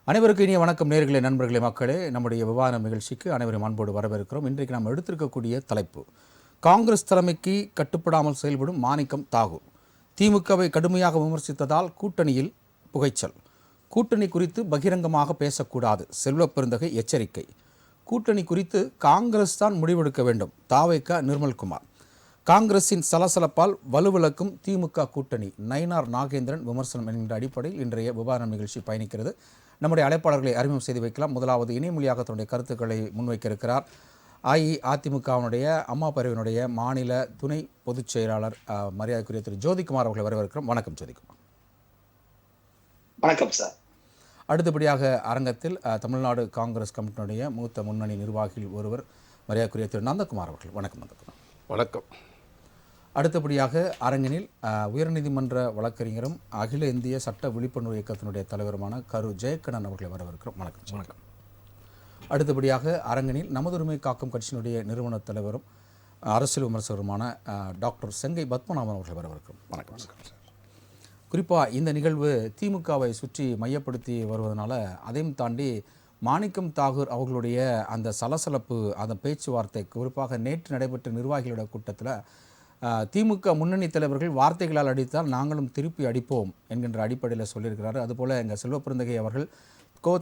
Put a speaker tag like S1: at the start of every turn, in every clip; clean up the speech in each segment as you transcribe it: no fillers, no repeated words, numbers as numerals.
S1: அனைவருக்கும் இனிய வணக்கம். நேயர்களே, நண்பர்களே, மக்களே, நம்முடைய விவாத நிகழ்ச்சிக்கு அனைவரும் அன்போடு வரவேற்கிறோம். இன்றைக்கு நாம் எடுத்திருக்கக்கூடிய தலைப்பு, காங்கிரஸ் தலைமைக்கு கட்டுப்படாமல் செயல்படும் மாணிக்கம் தாகூர். திமுகவை கடுமையாக விமர்சித்ததால் கூட்டணியில் புகைச்சல். கூட்டணி குறித்து பகிரங்கமாக பேசக்கூடாது, செல்வப்பெருந்தகை எச்சரிக்கை. கூட்டணி குறித்து காங்கிரஸ் தான் முடிவெடுக்க வேண்டும், தாவேகா நிர்மல்குமார். காங்கிரசின் சலசலப்பால் வலுவிழக்கும் திமுக கூட்டணி, நயினார் நாகேந்திரன் விமர்சனம் என்கின்ற அடிப்படையில் இன்றைய விவாத நிகழ்ச்சி பயணிக்கிறது. நம்முடைய அழைப்பாளர்களை அறிமுகம் செய்து வைக்கலாம். முதலாவது இணையமொழியாக தன்னுடைய கருத்துக்களை முன்வைக்க இருக்கிறார் அஇஅதிமுகவினுடைய அம்மா பிரிவினுடைய மாநில துணை பொதுச் செயலாளர் மரியாதைக்குரிய திரு ஜோதிக்குமார் அவர்களை வரவேற்கிறோம். வணக்கம் ஜோதிக்குமார்.
S2: வணக்கம் சார்.
S1: அடுத்தபடியாக அரங்கத்தில் தமிழ்நாடு காங்கிரஸ் கமிட்டியினுடைய மூத்த முன்னணி நிர்வாகிகள் ஒருவர் மரியாதைக்குரிய திரு நந்தகுமார் அவர்கள். வணக்கம் நந்தகுமார்.
S3: வணக்கம்.
S1: அடுத்தபடியாக அரங்கினில் உயர்நீதிமன்ற வழக்கறிஞரும் அகில இந்திய சட்ட விழிப்புணர்வு இயக்கத்தினுடைய தலைவருமான கரு ஜெயக்கண்ணன் அவர்களை வரவேற்கிறோம். வணக்கம்.
S3: வணக்கம்.
S1: அடுத்தபடியாக அரங்கினில் நமதுரிமை காக்கும் கட்சியினுடைய நிறுவன தலைவரும் அரசியல் விமர்சகருமான டாக்டர் செங்கை பத்மநாபன் அவர்களை வரவேற்கிறோம். வணக்கம். குறிப்பாக இந்த நிகழ்வு திமுகவை சுற்றி மையப்படுத்தி வருவதனால அதையும் தாண்டி மாணிக்கம் தாகூர் அவர்களுடைய அந்த சலசலப்பு, அந்த பேச்சுவார்த்தை, குறிப்பாக நேற்று நடைபெற்ற நிர்வாகிகளோட கூட்டத்தில் திமுக முன்னணி தலைவர்கள் வார்த்தைகளால் அடித்தால் நாங்களும் திருப்பி அடிப்போம் என்கின்ற அடிப்படையில் சொல்லியிருக்கிறாரு. அதுபோல் எங்கள் செல்வப்பெருந்தகை அவர்கள்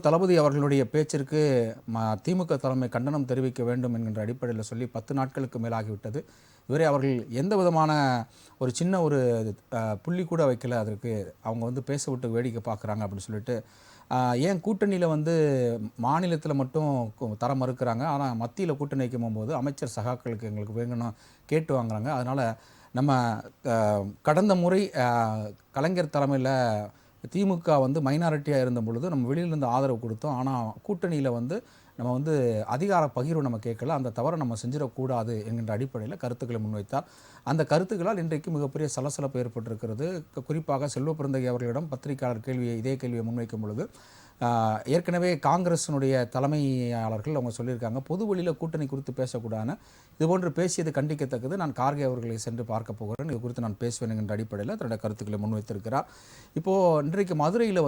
S1: தளபதி அவர்களுடைய பேச்சிற்கு திமுக தலைமை கண்டனம் தெரிவிக்க வேண்டும் என்கின்ற அடிப்படையில் சொல்லி 10 நாட்களுக்கு மேலாகிவிட்டது. இவரே அவர்கள் எந்த விதமான ஒரு சின்ன ஒரு புள்ளி கூட வைக்கல. அதற்கு அவங்க பேச விட்டு வேடிக்கை பார்க்குறாங்க அப்படின்னு சொல்லிட்டு, ஏன் கூட்டணியில் மாநிலத்தில் மட்டும் தர மறுக்கிறாங்க, ஆனால் மத்தியில் கூட்டணி வைக்கும் போகும்போது அமைச்சர் சகாக்களுக்கு எங்களுக்கு வேணும்னு கேட்டு வாங்குறாங்க. அதனால் நம்ம கடந்த முறை கலைஞர் தலைமையில் திமுக மைனாரிட்டியாக இருந்த பொழுது நம்ம வெளியிலேருந்து ஆதரவு கொடுத்தோம், ஆனால் கூட்டணியில் நம்ம அதிகார பகிர்வு நம்ம கேட்கல, அந்த தவறை நம்ம செஞ்சிடக்கூடாது என்கின்ற அடிப்படையில் கருத்துக்களை முன்வைத்தார். அந்த கருத்துக்களால் இன்றைக்கு மிகப்பெரிய சலசலப்பு ஏற்பட்டிருக்கிறது. குறிப்பாக செல்வப்பெருந்தகை அவர்களிடம் பத்திரிகையாளர் இதே கேள்வியை முன்வைக்கும் பொழுது ஏற்கனவே காங்கிரஸினுடைய தலைமையாளர்கள் அவங்க சொல்லியிருக்காங்க, பொது வழியில் கூட்டணி குறித்து பேசக்கூடாதுன்னு. இதுபோன்று பேசியது கண்டிக்கத்தக்கது. நான் கார்கே அவர்களை சென்று பார்க்க போகிறேன், இது குறித்து நான் பேசுவேன் என்கின்ற அடிப்படையில் தன்னுடைய கருத்துக்களை முன்வைத்திருக்கிறார். இப்போது இன்றைக்கு மதுரையில்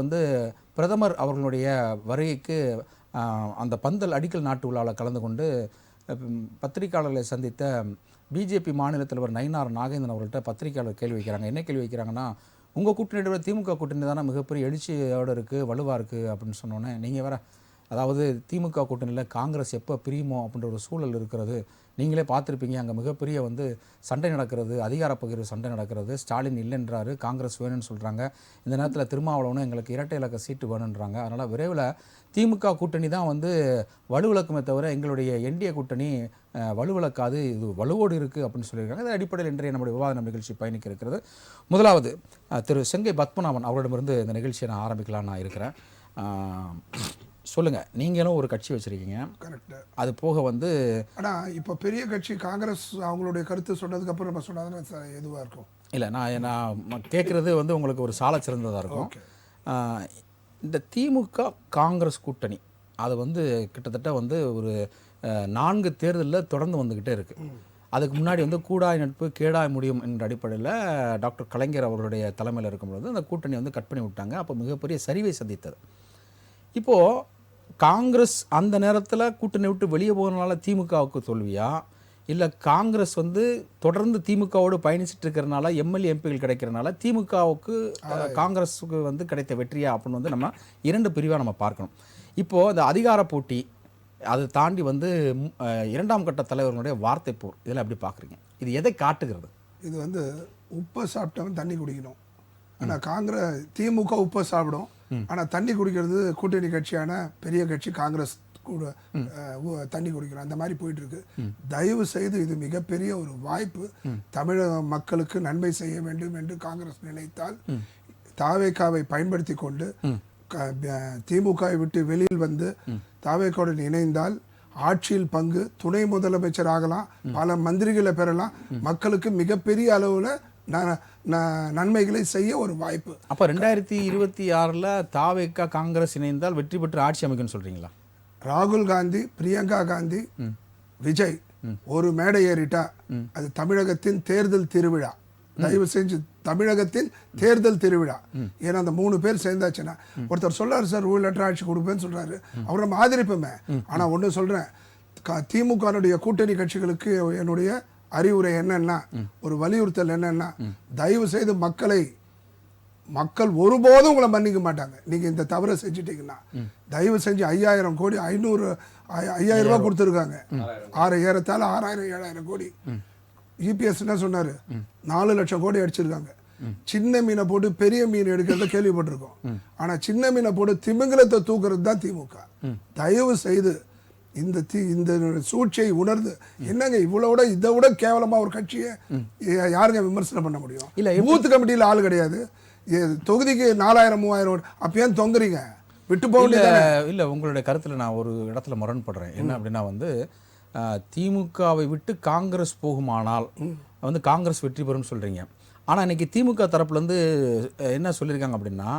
S1: பிரதமர் அவர்களுடைய வருகைக்கு அந்த பந்தல் அடிக்கல் நாட்டு விழாவில் கலந்து கொண்டு பத்திரிகையாளர்களை சந்தித்த பிஜேபி மாநில தலைவர் நயினார் நாகேந்திரன் அவர்கள்ட்ட பத்திரிகையாளர் கேள்வி வைக்கிறாங்க. என்ன கேள்வி வைக்கிறாங்கன்னா, உங்கள் கூட்டணியோட திமுக கூட்டணி தானே மிகப்பெரிய எழுச்சியோடு இருக்குது, வலுவாக இருக்குது அப்படின்னு சொன்னோன்னே, நீங்கள் வேறு, அதாவது திமுக கூட்டணியில் காங்கிரஸ் எப்போ பிரியுமோ அப்படின்ற ஒரு சூழல் இருக்கிறது, நீங்களே பார்த்துருப்பீங்க, அங்கே மிகப்பெரிய சண்டை நடக்கிறது, அதிகார பகிர்வு சண்டை நடக்கிறது. ஸ்டாலின் இல்லைன்றாரு, காங்கிரஸ் வேணும்னு சொல்கிறாங்க. இந்த நேரத்தில் திருமாவளவனும் எங்களுக்கு இரட்டை இலக்க சீட்டு வேணுன்றாங்க. அதனால் விரைவில் திமுக கூட்டணி தான் வலுவிழக்குமே தவிர எங்களுடைய என்டிஏ கூட்டணி வலுவிழக்காது, இது வலுவோடு இருக்குது அப்படின்னு சொல்லியிருக்காங்க. இந்த அடிப்படையில் இன்றைய நம்முடைய விவாத நிகழ்ச்சி பயணிக்க இருக்கிறது. முதலாவது திரு செங்கை பத்மநாபன் அவர்களிடமிருந்து இந்த நிகழ்ச்சியை நான் ஆரம்பிக்கலான்னு நான் இருக்கிறேன். சொல்லுங்கள், நீங்களும் ஒரு கட்சி வச்சுருக்கீங்க.
S3: கரெக்டு.
S1: அது போக
S3: ஆனால் இப்போ பெரிய கட்சி காங்கிரஸ் அவங்களுடைய கருத்து சொன்னதுக்கப்புறம் நம்ம சொன்னாதான் எதுவாக இருக்கும்.
S1: இல்லை, நான் கேட்குறது உங்களுக்கு ஒரு சால சிறந்ததாக இருக்கும். இந்த திமுக காங்கிரஸ் கூட்டணி அது கிட்டத்தட்ட ஒரு 4 தேர்தலில் தொடர்ந்து வந்துக்கிட்டே இருக்குது. அதுக்கு முன்னாடி கூடாய் நட்பு கேடாய் முடியும் என்ற அடிப்படையில் டாக்டர் கலைஞர் அவர்களுடைய தலைமையில் இருக்கும்பொழுது அந்த கூட்டணி கட் பண்ணி விட்டாங்க. அப்போ மிகப்பெரிய சரிவை சந்தித்தது. இப்போது காங்கிரஸ் அந்த நேரத்தில் கூட்டணி விட்டு வெளியே போகிறதுனால திமுகவுக்கு தோல்வியா, இல்லை காங்கிரஸ் தொடர்ந்து திமுகவோடு பயணிச்சுட்டு இருக்கிறனால எம்எல்ஏ எம்பிகள் கிடைக்கிறனால திமுகவுக்கு காங்கிரஸுக்கு கிடைத்த வெற்றியா அப்படின்னு நம்ம 2 பிரிவாக நம்ம பார்க்கணும். இப்போது அந்த அதிகார போட்டி அதை தாண்டி 2ஆம் கட்ட தலைவர்களுடைய வார்த்தை போர், இதெல்லாம் எப்படி பார்க்குறீங்க? இது எதை காட்டுகிறது?
S3: இது உப்பை சாப்பிட்டவன் தண்ணி குடிக்கணும். ஆனால் திமுக உப்பை சாப்பிடும், ஆனால் தண்ணி குடிக்கிறது கூட்டணி கட்சியான பெரிய கட்சி காங்கிரஸ் கூட தண்ணி குடிக்கிறோம். அந்த மாதிரி போயிட்டு இருக்கு. தயவு செய்து இது மிகப்பெரிய ஒரு வாய்ப்பு. தமிழக மக்களுக்கு நன்மை செய்ய வேண்டும் என்று காங்கிரஸ் நினைத்தால் தாவேகாவை பயன்படுத்தி கொண்டு திமுகவை விட்டு வெளியில் தாவேகாவுடன் இணைந்தால் ஆட்சியில் பங்கு, துணை முதலமைச்சர் ஆகலாம், பல மந்திரிகளை பெறலாம், மக்களுக்கு மிகப்பெரிய அளவில் நன்மைகளை செய்ய ஒரு வாய்ப்பு.
S1: அப்போ 2026 தாவேகா காங்கிரஸ் இணைந்தால் வெற்றி பெற்று ஆட்சி அமைக்கும்னு சொல்றீங்களா?
S3: ராகுல் காந்தி, பிரியங்கா காந்தி, விஜய் ஒரு மேடை ஏறிட்டா அது தமிழகத்தின் தேர்தல் திருவிழா. தயவு செஞ்சு தமிழகத்தில் தேர்தல் திருவிழா. ஏன்னா அந்த 3 பேர் சேர்ந்தாச்சுன்னா ஒருத்தர் சொல்றாரு சார் ஊழலற்ற ஆட்சி கொடுப்பேன்னு சொல்றாரு, அவரை நம்ம ஆதரிப்போமே. ஆனா ஒண்ணு சொல்றேன், திமுக கூட்டணி கட்சிகளுக்கு என்னுடைய அறிவுரை என்னன்னா, ஒரு வலியுறுத்தல் என்னன்னா, தயவு செய்து மக்கள் ஒருபோதும் உங்களை மன்னிக்க மாட்டாங்க. நீங்க இந்த தவறை செஞ்சுட்டீங்கன்னா தயவு செஞ்சு 5000 கோடி 5000 ரூபாய் கொடுத்துருக்காங்க. ஏறத்தாழ 6000 7000 கோடி. இபிஎஸ் என்ன சொன்னாரு, 4 லட்சம் கோடி அடிச்சிருக்காங்க. சின்ன மீனை போட்டு பெரிய மீன் எடுக்கிறத கேள்விப்பட்டிருக்கோம். ஆனா சின்ன மீனை போட்டு திமிங்கலத்தை தூக்குறது தான் திமுக. தயவு செய்து இந்த சூழ்ச்சியை உணர்ந்து, என்னங்க இவ்வளவு இதை விட கேவலமா ஒரு கட்சியை யாருங்க விமர்சனம் பண்ண முடியும்? இல்ல பூத் கமிட்டியில் ஆள் கிடையாது, தொகுதிக்கு 4000 3000 அப்ப ஏன் தொங்குறீங்க? விட்டு போக
S1: இல்ல. உங்களுடைய கருத்துல நான் ஒரு இடத்துல முரண்படுறேன். என்ன அப்படின்னா திமுகவை விட்டு காங்கிரஸ் போகுமானால் காங்கிரஸ் வெற்றி பெறும் சொல்றீங்க. ஆனா இன்னைக்கு திமுக தரப்புல இருந்து என்ன சொல்லியிருக்காங்க அப்படின்னா,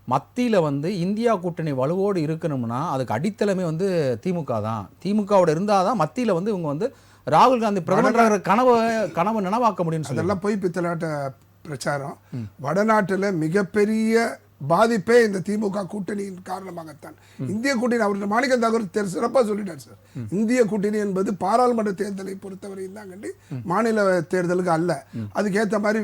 S1: மத்தியில் இந்தியா கூட்டணி வலுவோடு இருக்கணும்னா அதுக்கு அடித்தளமே திமுக தான். திமுகவோட இருந்தாதான் மத்தியில் இவங்க ராகுல் காந்தி பிரதமர் கனவு நினைவாக்க முடியும்.
S3: அதெல்லாம் போய் பித்தலாட்ட பிரச்சாரம். வடநாட்டில் மிகப்பெரிய பாதிப்பே இந்த திமுக கூட்டணியின் காரணமாகத்தான். இந்திய கூட்டணி அவர் மாணிக்கம் தாக்கூர் சிறப்பாக சொல்லிட்டார் சார். இந்திய கூட்டணி என்பது பாராளுமன்ற தேர்தலை பொறுத்தவரையும் தான் கண்டி, மாநில தேர்தலுக்கு அல்ல. அதுக்கேற்ற மாதிரி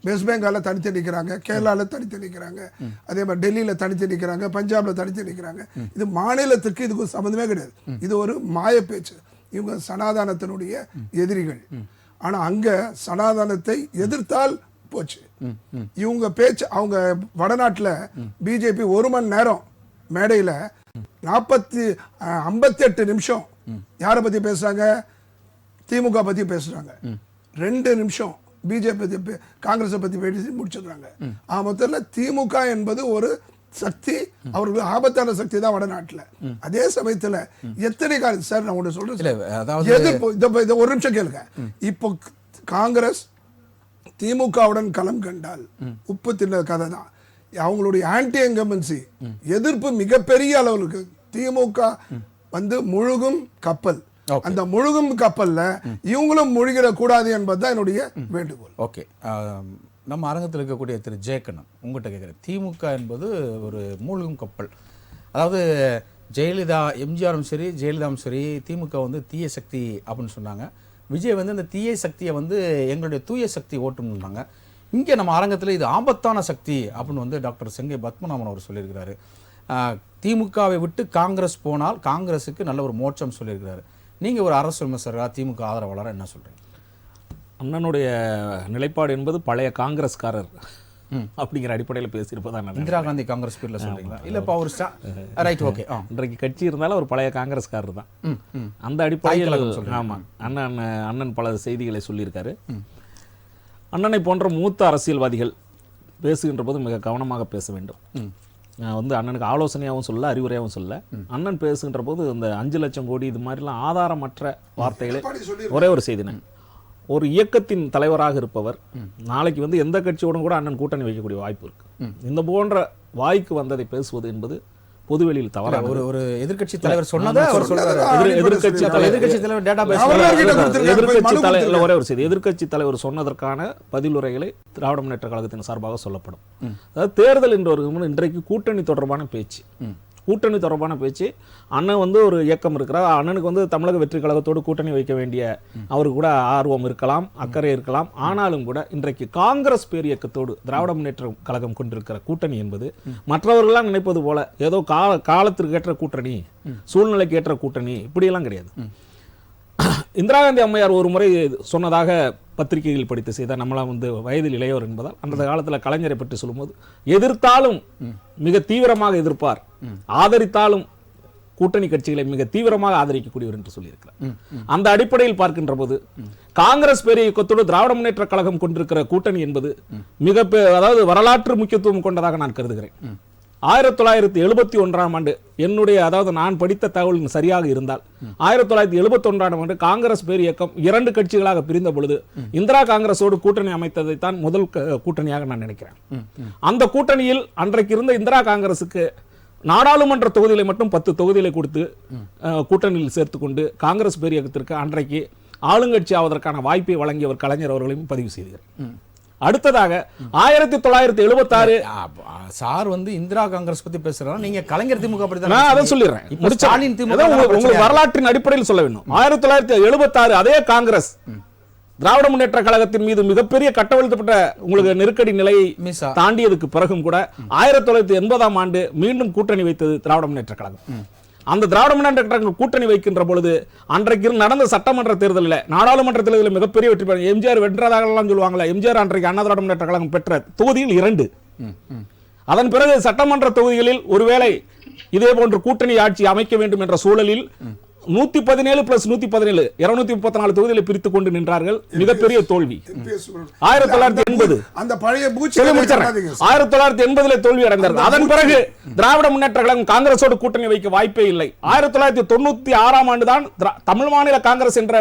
S3: வெஸ்ட் பெங்காலில் தனித்து நிற்கிறாங்க, கேரளாவில் தனித்து நிற்கிறாங்க, அதே மாதிரி டெல்லியில் தனித்து நிற்கிறாங்க, பஞ்சாபில் தனித்து நிற்கிறாங்க. இது மாநிலத்துக்கு இதுக்கு சம்மந்தமே கிடையாது. இது ஒரு மாய பேச்சு. இவங்க சனாதானத்தினுடைய எதிரிகள். ஆனா அங்க சனாதானத்தை எதிர்த்தால் போச்சு இவங்க பேச்சு. அவங்க வடநாட்டில் பிஜேபி 1 மணி நேரம் மேடையில் 58 நிமிஷம் யாரை பத்தி பேசுறாங்க? திமுக பத்தி பேசுறாங்க. 2 நிமிஷம் பிஜேபி பத்தி காங்கிரஸை பத்தி பேசி முடிச்சிடுறாங்க. மொத்தத்தில் திமுக என்பது ஒரு சக்தி, அவர்களுக்கு ஆபத்தான சக்தி தான் வடநாட்டில். அதே சமயத்தில் எத்தனை காலம் சார் நான் ஒன்று சொல்றேன், ஒரு நிமிஷம் கேளுங்க. இப்போ காங்கிரஸ் திமுகவுடன் களம் கண்டால் உப்பு தின்ன கதை தான். அவங்களுடைய ஆன்டி என்கம்பன்சி எதிர்ப்பு மிகப்பெரிய அளவுக்கு. திமுக முழுகும் கப்பல், அந்த முழுகும் கப்பல்ல இவங்களும் முழுகிட கூடாது என்பதுதான் என்னுடைய வேண்டுகோள்.
S1: ஓகே, நம்ம அரங்கத்தில் இருக்கக்கூடிய திரு ஜெயக்கண்ணன் உங்கள்கிட்ட கேட்குறேன். திமுக என்பது ஒரு மூழ்கும் கப்பல். அதாவது ஜெயலலிதா, எம்ஜிஆரும் சரி ஜெயலலிதாவும் சரி திமுக தீய சக்தி அப்படின்னு சொன்னாங்க. விஜய் அந்த தீய சக்தியை எங்களுடைய தூய சக்தி ஓட்டும்னாங்க. இங்கே நம்ம அரங்கத்தில் இது ஆபத்தான சக்தி அப்படின்னு டாக்டர் செங்கை பத்மநாபன் அவர் சொல்லியிருக்கிறாரு. திமுகவை விட்டு காங்கிரஸ் போனால் காங்கிரஸுக்கு நல்ல ஒரு மோட்சம் சொல்லியிருக்கிறாரு. நீங்கள் ஒரு அரசு விமர்சகராக திமுக ஆதரவாளராக என்ன சொல்கிறீங்க?
S2: அண்ணனுடைய நிலைப்பாடு என்பது பழைய காங்கிரஸ்காரர் அப்படிங்கிற அடிப்படையில் பேசியிருப்பதா?
S1: இந்திரா காந்தி காங்கிரஸ் பேரில் சொல்றீங்களா? இல்ல இப்போ ஒரு ரைட், ஓகே.
S2: இன்றைக்கு கட்சி இருந்தாலும் ஒரு பழைய காங்கிரஸ்காரர் தான். அந்த அடிப்படையில் ஆமாம், அண்ணன் பல செய்திகளை சொல்லியிருக்காரு. அண்ணனை போன்ற மூத்த அரசியல்வாதிகள் பேசுகின்ற போது மிக கவனமாக பேச வேண்டும். நான் அண்ணனுக்கு ஆலோசனையாகவும் சொல்ல, அறிவுரையாகவும் சொல்ல. அண்ணன் பேசுகின்ற போது இந்த 5 லட்சம் கோடி இது மாதிரிலாம் ஆதாரமற்ற வார்த்தைகளை, ஒரே ஒரு செய்தினேன், ஒரு இயக்கத்தின் தலைவராக இருப்பவர் நாளைக்கு எந்த கட்சியோடும் கூட அண்ணன் கூட்டணி வைக்கக்கூடிய வாய்ப்பு இருக்கு. இந்த போன்ற வாய்க்கு வந்ததை பேசுவது என்பது பொதுவெளியில் தவறாக.
S1: ஒரு எதிர்க்கட்சி தலைவர் சொன்னதை
S2: ஒரே ஒரு செய்தி, எதிர்க்கட்சி தலைவர் சொன்னதற்கான பதிலுரைகளை திராவிட முன்னேற்ற கழகத்தின் சார்பாக சொல்லப்படும். அதாவது தேர்தல் என்று ஒரு இன்றைக்கு கூட்டணி தொடர்பான பேச்சு, கூட்டணி தொடர்பான பேச்சு. அண்ணன் ஒரு இயக்கம் இருக்கிறார், அண்ணனுக்கு தமிழக வெற்றி கழகத்தோடு கூட்டணி வைக்க வேண்டிய அவருக்கு கூட ஆர்வம் இருக்கலாம், அக்கறை இருக்கலாம். ஆனாலும் கூட இன்றைக்கு காங்கிரஸ் பேர் இயக்கத்தோடு திராவிட முன்னேற்ற கழகம் கொண்டிருக்கிற கூட்டணி என்பது மற்றவர்கள்லாம் நினைப்பது போல ஏதோ காலத்திற்கு ஏற்ற கூட்டணி, சூழ்நிலைக்கு ஏற்ற கூட்டணி இப்படியெல்லாம் கிடையாது. இந்திரா காந்தி அம்மையார் ஒரு முறை சொன்னதாக பத்திரிகைகள் படித்த செய்த, நம்மளாம் வயதில் இளையோர் என்பதால் அந்த காலத்தில் கலைஞரை பற்றி சொல்லும்போது, எதிர்த்தாலும் மிக தீவிரமாக எதிர்ப்பார், ஆதரித்தாலும் கூட்டணி கட்சிகளை மிக தீவிரமாக ஆதரிக்கக்கூடியவர் என்று சொல்லியிருக்கிறார். அந்த அடிப்படையில் பார்க்கின்ற போது காங்கிரஸ் பேரிய இயக்கத்தோடு திராவிட முன்னேற்ற கழகம் கொண்டிருக்கிற கூட்டணி என்பது மிக அதாவது வரலாற்று முக்கியத்துவம் கொண்டதாக நான் கருதுகிறேன். 1971ஆம் ஆண்டு என்னுடைய, அதாவது நான் படித்த தகவல் சரியாக இருந்தால் 1971ஆம் ஆண்டு காங்கிரஸ் பேர் இயக்கம் 2 கட்சிகளாக பிரிந்த பொழுது இந்திரா காங்கிரஸோடு கூட்டணி அமைத்ததைத்தான் முதல் கூட்டணியாக நான் நினைக்கிறேன். அந்த கூட்டணியில் அன்றைக்கு இருந்த இந்திரா காங்கிரசுக்கு நாடாளுமன்ற தொகுதிகளை மட்டும் 10 தொகுதிகளை கொடுத்து கூட்டணியில் சேர்த்துக்கொண்டு காங்கிரஸ் பேர் இயக்கத்திற்கு அன்றைக்கு ஆளுங்கட்சி ஆவதற்கான வாய்ப்பை வழங்கியவர் கலைஞர் அவர்களையும் பதிவு செய்கிறார். அடுத்ததாக 1976
S1: சார் வந்து இந்திரா காங்கிரஸ் பத்தி பேசுறாங்க, நீங்க கலைஞர் திமுக பத்தி
S2: நான் அதை சொல்லிடுறேன்.
S1: இப்ப ஸ்டாலின் திமுக
S2: உங்களுக்கு வரலாற்றின் அடிப்படையில் சொல்ல வேண்டும். 1976 அதே காங்கிரஸ் திராவிட முன்னேற்ற கழகத்தின் மீது மிகப்பெரிய கட்டவிழ்க்கப்பட்ட உங்களுக்கு நெருக்கடி நிலையை தாண்டியதுக்கு பிறகும் கூட 1980ஆம் ஆண்டு மீண்டும் கூட்டணி வைத்தது திராவிட முன்னேற்ற கழகம். அந்த திராவிட முன்னேற்ற கழகம் கூட்டணி வைக்கின்ற பொழுது அன்றைக்கு நடந்த சட்டமன்ற தேர்தலில், நாடாளுமன்ற தேர்தலில் மிகப்பெரிய வெற்றி பெற்ற எம்ஜிஆர் வென்றதாகலாம் சொல்லுவாங்களா, எம்ஜிஆர் அன்றைக்கு அண்ணா திராவிட முன்னேற்ற கழகம் பெற்ற தொகுதியில் 2. அதன் பிறகு சட்டமன்ற தொகுதிகளில் ஒருவேளை இதே போன்று கூட்டணி ஆட்சி அமைக்க வேண்டும் என்ற சூழலில் 117 + 117 234 தொகுதிகளை பிரித்துக் கொண்டு நின்றார்கள். மிகப்பெரிய தோல்வி. 1980
S3: அந்த பழைய
S2: 1980 தோல்வி அடைந்தார்கள். அதன் பிறகு திராவிட முன்னேற்ற கழகம் காங்கிரஸோடு கூட்டணி வைக்க வாய்ப்பே இல்லை. 1996ஆம் ஆண்டு தான் தமிழ் மாநில காங்கிரஸ் என்ற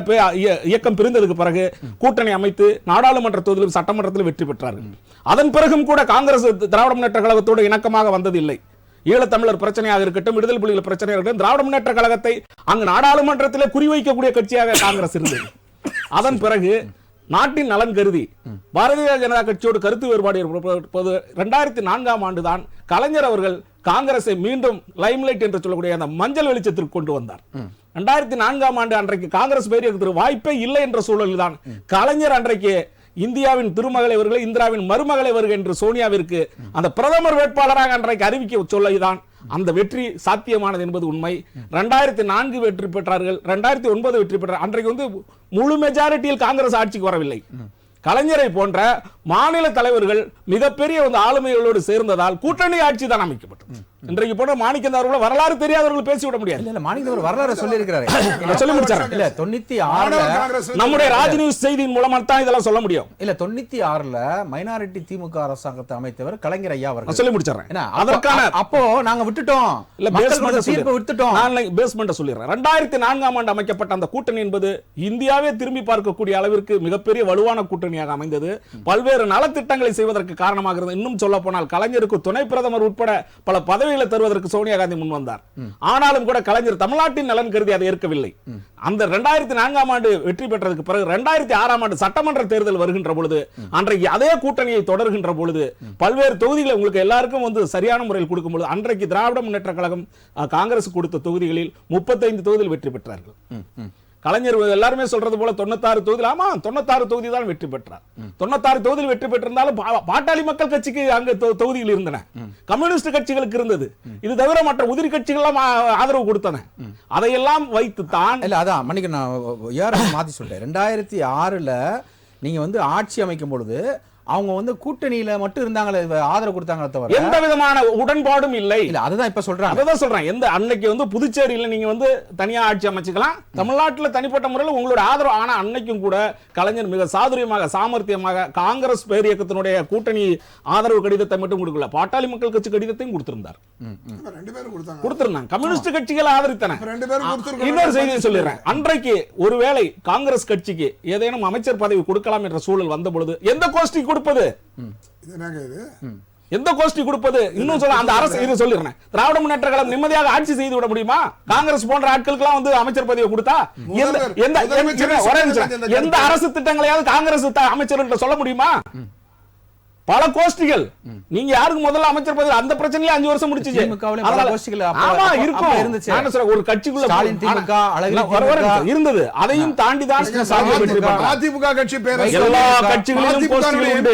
S2: இயக்கம் பிரிந்ததுக்கு பிறகு கூட்டணி அமைத்து நாடாளுமன்ற தொகுதியிலும் சட்டமன்றத்திலும் வெற்றி பெற்றார்கள். அதன் பிறகும் கூட காங்கிரஸ் திராவிட முன்னேற்ற கழகத்தோடு இணக்கமாக வந்ததில்லை. ஈழத்தமிழர் பிரச்சனையாக இருக்கட்டும், விடுதலை புலிகள் பிரச்சனையாக இருக்கட்டும், திராவிட முன்னேற்ற கழகத்தை அங்கு நாடாளுமன்றத்திலே குறிவைக்கக்கூடிய கட்சியாக காங்கிரஸ் இருந்தது. அதன் பிறகு நாட்டின் நலன் கருதி பாரதிய ஜனதா கட்சியோடு கருத்து வேறுபாடு ஏற்படுவது 2004ஆம் ஆண்டு தான் கலைஞர் அவர்கள் காங்கிரஸை மீண்டும் லைம்லைட் என்று சொல்லக்கூடிய அந்த மஞ்சள் வெளிச்சத்திற்கு கொண்டு வந்தார். 2004ஆம் ஆண்டு அன்றைக்கு காங்கிரஸ் பேரியக்கத்திற்கு வாய்ப்பே இல்லை என்ற சூழலில் தான் கலைஞர் அன்றைக்கு இந்தியாவின் திருமகளை வருக, இந்திராவின் மருமகளை வருக என்று சோனியாவிற்கு அந்த பிரதமர் வேட்பாளராக அன்றைக்கு அறிவிக்க சொல்லதான் அந்த வெற்றி சாத்தியமானது என்பது உண்மை. 2004 வெற்றி பெற்றார்கள், 2009 வெற்றி பெற்றார். அன்றைக்கு வந்து முழு மெஜாரிட்டியில் காங்கிரஸ் ஆட்சிக்கு வரவில்லை. கலைஞரை போன்ற மாநில தலைவர்கள் மிகப்பெரிய ஆளுமைகளோடு சேர்ந்ததால் கூட்டணி ஆட்சி தான் அமைக்கப்பட்டது. இன்றைக்கு போன்ற மாணிக்கந்தார்கள் வரலாறு தெரியாதவர்கள் பேசிவிட முடியாது.
S1: இல்ல மாணிக்கந்தார் வரலாறு சொல்லி இருக்கிறாரு,
S2: சொல்லி முடிச்சாரு.
S1: இல்ல 96
S2: நம்முடைய ராஜ்நியூஸ் செய்தியின் மூலமா தான் இதெல்லாம் சொல்ல முடியும்.
S1: இல்ல 96ல மைனாரிட்டி திமுக அரசாங்கத்தை அமைத்தவர் கலைஞர் ஐயா அவர்கள்.
S2: சொல்லி முடிச்சறேன்.
S1: அதற்கான அப்போ நாங்க விட்டுட்டோம்,
S2: இல்ல பேஸ்மென்ட் விட்டுட்டோம். நான் பேஸ்மென்ட் சொல்லிறேன். 2004ஆம் ஆண்டு அமைக்கப்பட்ட அந்த கூட்டணி என்பது இந்தியாவே திரும்பி பார்க்கக்கூடிய அளவிற்கு மிகப்பெரிய வலுவான கூட்டணியாக அமைந்தது. பல்வேறு நலத்திட்டங்களை செய்வதற்கு காரணமாக இன்னும் சொல்ல போனால் கலைஞருக்கு துணை பிரதமர் உட்பட பல பதவிகளை தருவதற்கு சோனியா காந்தி முன் வந்தார். ஆனாலும் கூட கலைஞர் தமிழ்நாட்டின் நலன் கருதி அதை ஏற்கவில்லை. அந்த 2004ஆம் ஆண்டு வெற்றி பெற்றதுக்கு பிறகு 2006ஆம் ஆண்டு சட்டமன்ற தேர்தல் வருகின்ற பொழுது அன்றைக்கு அதே கூட்டணியை தொடர்கின்ற பொழுது பல்வேறு தொகுதிகளை உங்களுக்கு எல்லாருக்கும் சரியான முறையில் கொடுக்கும் பொழுது அன்றைக்கு திராவிட முன்னேற்ற கழகம் காங்கிரஸ் கொடுத்த தொகுதிகளில் 35 தொகுதியில் வெற்றி பெற்றார்கள். கலைஞர் எல்லாருமே சொல்றது போல 96 தொகுதியில், ஆமா 96 தொகுதி தான் வெற்றி பெற்றார். 96 தொகுதியில் வெற்றி பெற்றிருந்தாலும் பாட்டாளி மக்கள் கட்சிக்கு அங்க தொகுதிகள் இருந்தன, கம்யூனிஸ்ட் கட்சிகளுக்கு இருந்தது. இது தவிர மற்ற உதிரி கட்சிகள் ஆதரவு கொடுத்தன. அதையெல்லாம் வைத்து தான்
S1: இல்ல அதான் மன்னிக்க நான் மாத்தி சொல்றேன். 2006ல நீங்க ஆட்சி அமைக்கும் பொழுது அவங்க கூட்டணியில மட்டும் இருந்தாங்களே, ஆதரவு கொடுத்தாங்களே தவிர
S2: எந்த விதமான உடன்பாடும் இல்லை.
S1: இல்ல அதுதான் இப்ப சொல்றாங்க.
S2: அதான் சொல்றேன். எந்த அன்னைக்கு புதுச்சேரியில நீங்க தனியா ஆட்சி அமைச்சுக்கலாம், தமிழ்நாட்டில் தனிப்பட்ட முறையில் உங்களோட ஆதரவு. ஆனா அன்னைக்கும் கூட கலைஞர் மிக சாதுரியமாக சாமர்த்தியமாக காங்கிரஸ் பேரியக்கத்தினுடைய கூட்டணி ஆதரவு கடிதத்தை மட்டும் கொடுக்கல, பாட்டாளி மக்கள் கட்சி கடிதத்தையும் கொடுத்திருந்தார். கொடுத்திருந்தாங்க. கம்யூனிஸ்ட் கட்சிகள் ஆதரித்தன. இன்னொரு செய்தியை சொல்லிடுறேன். அன்றைக்கு ஒருவேளை காங்கிரஸ் கட்சிக்கு ஏதேனும் அமைச்சர் பதவி கொடுக்கலாம் என்ற சூழல் வந்த பொழுது எந்த கோஷ்டி கொடுப்பது, எந்த கோஷ்டி கொடுப்பது? இன்னும் சொல்ல அந்த அரசு இது சொல்லிடுறேன். திராவிட முன்னேற்ற கழகம் நிம்மதியாக ஆட்சி செய்து விட முடியுமா? காங்கிரஸ் போன்ற ஆட்களுக்கு அமைச்சர் பதவியை கொடுத்தா எந்த அரசு திட்டங்களையாவது காங்கிரஸ் அமைச்சர்கள் சொல்ல முடியுமா? பல கோஷ்டிகள். நீங்க யாருக்கு முதல்ல அமைச்சர் பதவி, அந்த பிரச்சனையில 5 வருஷம் முடிச்சிச்சு. ஒரு கட்சிக்குள்ள இருந்தது, அதையும் தாண்டி தான்
S3: அதிமுக கட்சி பேர
S2: எல்லா கட்சிகளிலும் கோஷ்டிகள் உண்டு.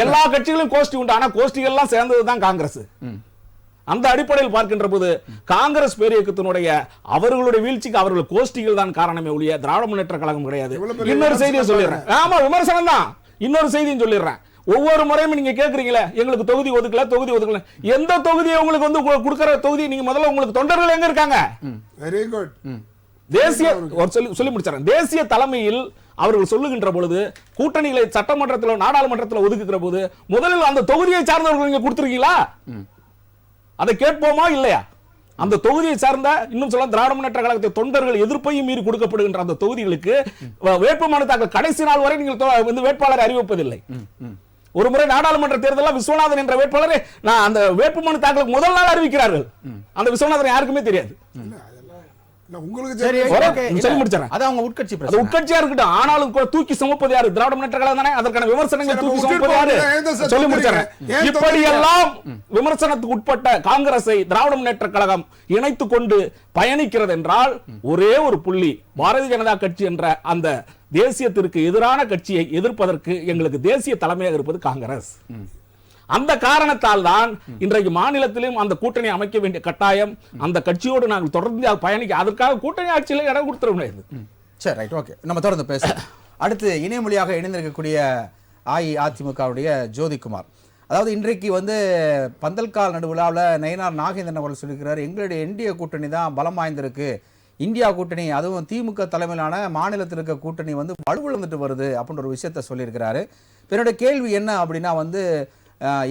S2: எல்லா கட்சிகளும் கோஷ்டி உண்டு. ஆனா கோஷ்டிகள் எல்லாம் சேர்ந்ததுதான் காங்கிரஸ். அந்த அடிப்படையில் பார்க்கின்ற போது காங்கிரஸ் பேரியக்கத்தினுடைய அவர்களுடைய வீழ்ச்சிக்கு அவர்கள் கோஷ்டிகள் தான் காரணமே ஒழிய திராவிட முன்னேற்ற கழகம் கிடையாது. இன்னொரு செய்தியை சொல்லிடுறேன். ஆமா விமர்சனம் தான். இன்னொரு செய்தியும் சொல்லிடுறேன். ஒவ்வொரு முறையும் நீங்க கேக்குறீங்களே எங்களுக்கு தொகுதி ஒதுக்கல, எந்த தொகுதியை உங்களுக்கு கொடுக்கிற தொகுதி நீங்க முதல்ல உங்களுக்கு தொண்டர்கள் எங்க இருக்காங்க?
S3: Very good.
S2: தேசிய சொல்லி முடிச்சாரன். தேசிய தலைமையில் அவர்கள் சொல்லுகின்ற பொழுது கூட்டணிகளை சட்டமன்றத்தில் நாடாளுமன்றத்தில் ஒதுக்குகிற போது முதலில் அந்த தொகுதியை சார்ந்தவர்கள் நீங்க கொடுத்திருக்கீங்களா? அதை கேட்போமா இல்லையா? அந்த தொகுதியை சார்ந்த இன்னும் சொல்ல திராவிட முன்னேற்ற கழகத்தை தொண்டர்கள் எதிர்ப்பையும் மீறி கொடுக்கப்படுகின்ற அந்த தொகுதிகளுக்கு வேட்புமனு தாக்கல் கடைசி நாள் வரை நீங்கள் வேட்பாளரை அறிவிப்பதில்லை. ஒரு முறை நாடாளுமன்ற தேர்தலில் விஸ்வநாதன் என்ற வேட்பாளரை அந்த வேட்புமனு தாக்கலுக்கு முதல் நாள் அறிவிக்கிறார்கள். அந்த விஸ்வநாதன் யாருக்குமே தெரியாது.
S3: இல்ல, உங்களுக்கு
S1: சரி,
S3: தெரியும்.
S2: ஒரே-
S1: okay,
S2: சொல்லி
S1: இல்ல,
S2: முடிச்சிடுறேன்.
S1: அது அவங்க உட்கட்சி
S2: அது
S1: பிரச்சனை.
S2: உட்கட்சியா இருக்கட்டும், ஆனாலும் கூட தூக்கி சுமப்பது யாரு? திராவிட முன்னேற்ற கழகம் தானே. அதற்கான விமர்சனங்களை
S3: சரி,
S2: தூக்கி
S3: நம்ம
S2: சுமப்பது யாரு?
S3: விட்டுட்டு போங்க. ஏன்
S2: சொல்லி
S3: தொந்தரவு?
S2: முடிச்சிடுறேன்.
S3: ஏன்
S2: இப்படியெல்லாம் விமர்சனத்துக்கு உட்பட்ட காங்கிரஸை திராவிட முன்னேற்ற கழகம் இணைத்துக் கொண்டு பயணிக்கிறது என்றால் ஒரே ஒரு புள்ளி, பாரதிய ஜனதா கட்சி என்ற அந்த தேசியத்திற்கு எதிரான கட்சியை எதிர்ப்பதற்கு எங்களுக்கு தேசிய தலைமையாக இருப்பது காங்கிரஸ். அந்த காரணத்தால் தான் இன்றைக்கு மாநிலத்திலும் அந்த கூட்டணி அமைக்க வேண்டிய கட்டாயம். அந்த கட்சியோடு நாங்கள் தொடர்ந்து பயணிக்க, அதற்காக கூட்டணி ஆட்சியில் இடம் கொடுத்துட முடியாது.
S1: சரி, ரைட், ஓகே, நம்ம தொடர்ந்து பேசலாம். அடுத்து இணையமொழியாக இணைந்திருக்கக்கூடிய அஇஅதிமுகவுடைய ஜோதிகுமார். அதாவது இன்றைக்கு வந்து பந்தல்கால் நடுவிழாவில் நயினார் நாகேந்திரன் அவர்கள் சொல்லியிருக்கிறார், எங்களுடைய என்டிஏ கூட்டணி தான் பலம் வாய்ந்திருக்கு, இந்தியா கூட்டணி அதுவும் திமுக தலைமையிலான மாநிலத்தில் இருக்க கூட்டணி வந்து வலுவிழந்துட்டு வருது அப்படின்ற ஒரு விஷயத்த சொல்லியிருக்கிறாரு. என்னோட கேள்வி என்ன அப்படின்னா வந்து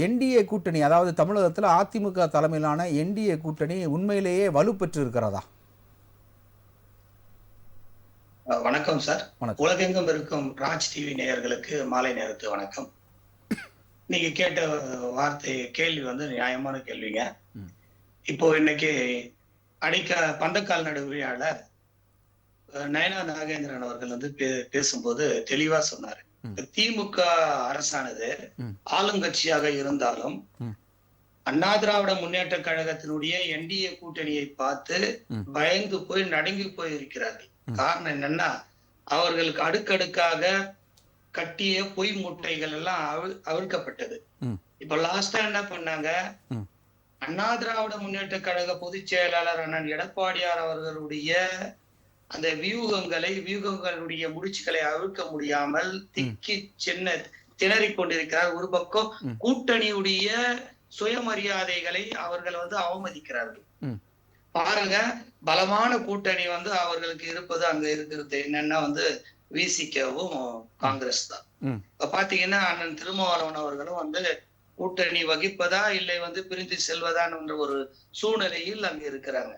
S1: என்டிஏ கூட்டணி, அதாவது தமிழகத்தில் அதிமுக தலைமையிலான என்டிஏ கூட்டணி உண்மையிலேயே வலுப்பெற்று இருக்கிறதா?
S4: வணக்கம் சார்.
S1: வணக்கம்.
S4: உலகெங்கும் இருக்கும் ராஜ் டிவி நேயர்களுக்கு மாலை நேரத்து வணக்கம். நீங்க கேட்ட கேள்வி வந்து நியாயமான கேள்விங்க. இப்போ இன்னைக்கு பந்தக்கால் நடுவிழால நயனார் நாகேந்திரன் அவர்கள் வந்து பேசும்போது தெளிவா சொன்னாரு, திமுக அரசானது ஆளுங்கட்சியாக இருந்தாலும் அண்ணா திராவிட முன்னேற்ற கழகத்தினுடைய என்டிஏ கூட்டணியை பார்த்து பயந்து போய் நடுங்கி போய் இருக்கிறார்கள். காரணம் என்னன்னா, அவர்களுக்கு அடுக்கடுக்காக கட்டிய பொய் முட்டைகள் எல்லாம் அவிழ்க்கப்பட்டது. இப்ப லாஸ்டா என்ன பண்ணாங்க, அண்ணா திராவிட முன்னேற்ற கழக பொதுச் செயலாளர் அண்ணன் எடப்பாடியார் அவர்களுடைய அந்த வியூகங்களுடைய முடிச்சுகளை அவிழ்க்க முடியாமல் திக்கி திணறிக் கொண்டிருக்கிறார். ஒரு பக்கம் கூட்டணியுடைய சுயமரியாதைகளை அவர்கள் வந்து அவமதிக்கிறார்கள். பாருங்க, பலமான கூட்டணி வந்து அவர்களுக்கு இருப்பது அங்க இருக்கிறது என்னன்னா வந்து விசிகவும் காங்கிரஸ் தான். இப்ப பாத்தீங்கன்னா அண்ணன் திருமாவளவன் அவர்களும் வந்து கூட்டணி வகிப்பதா இல்லை வந்து பிரிந்து செல்வதான் என்ற ஒரு சூழ்நிலையில் அங்க இருக்கிறாங்க.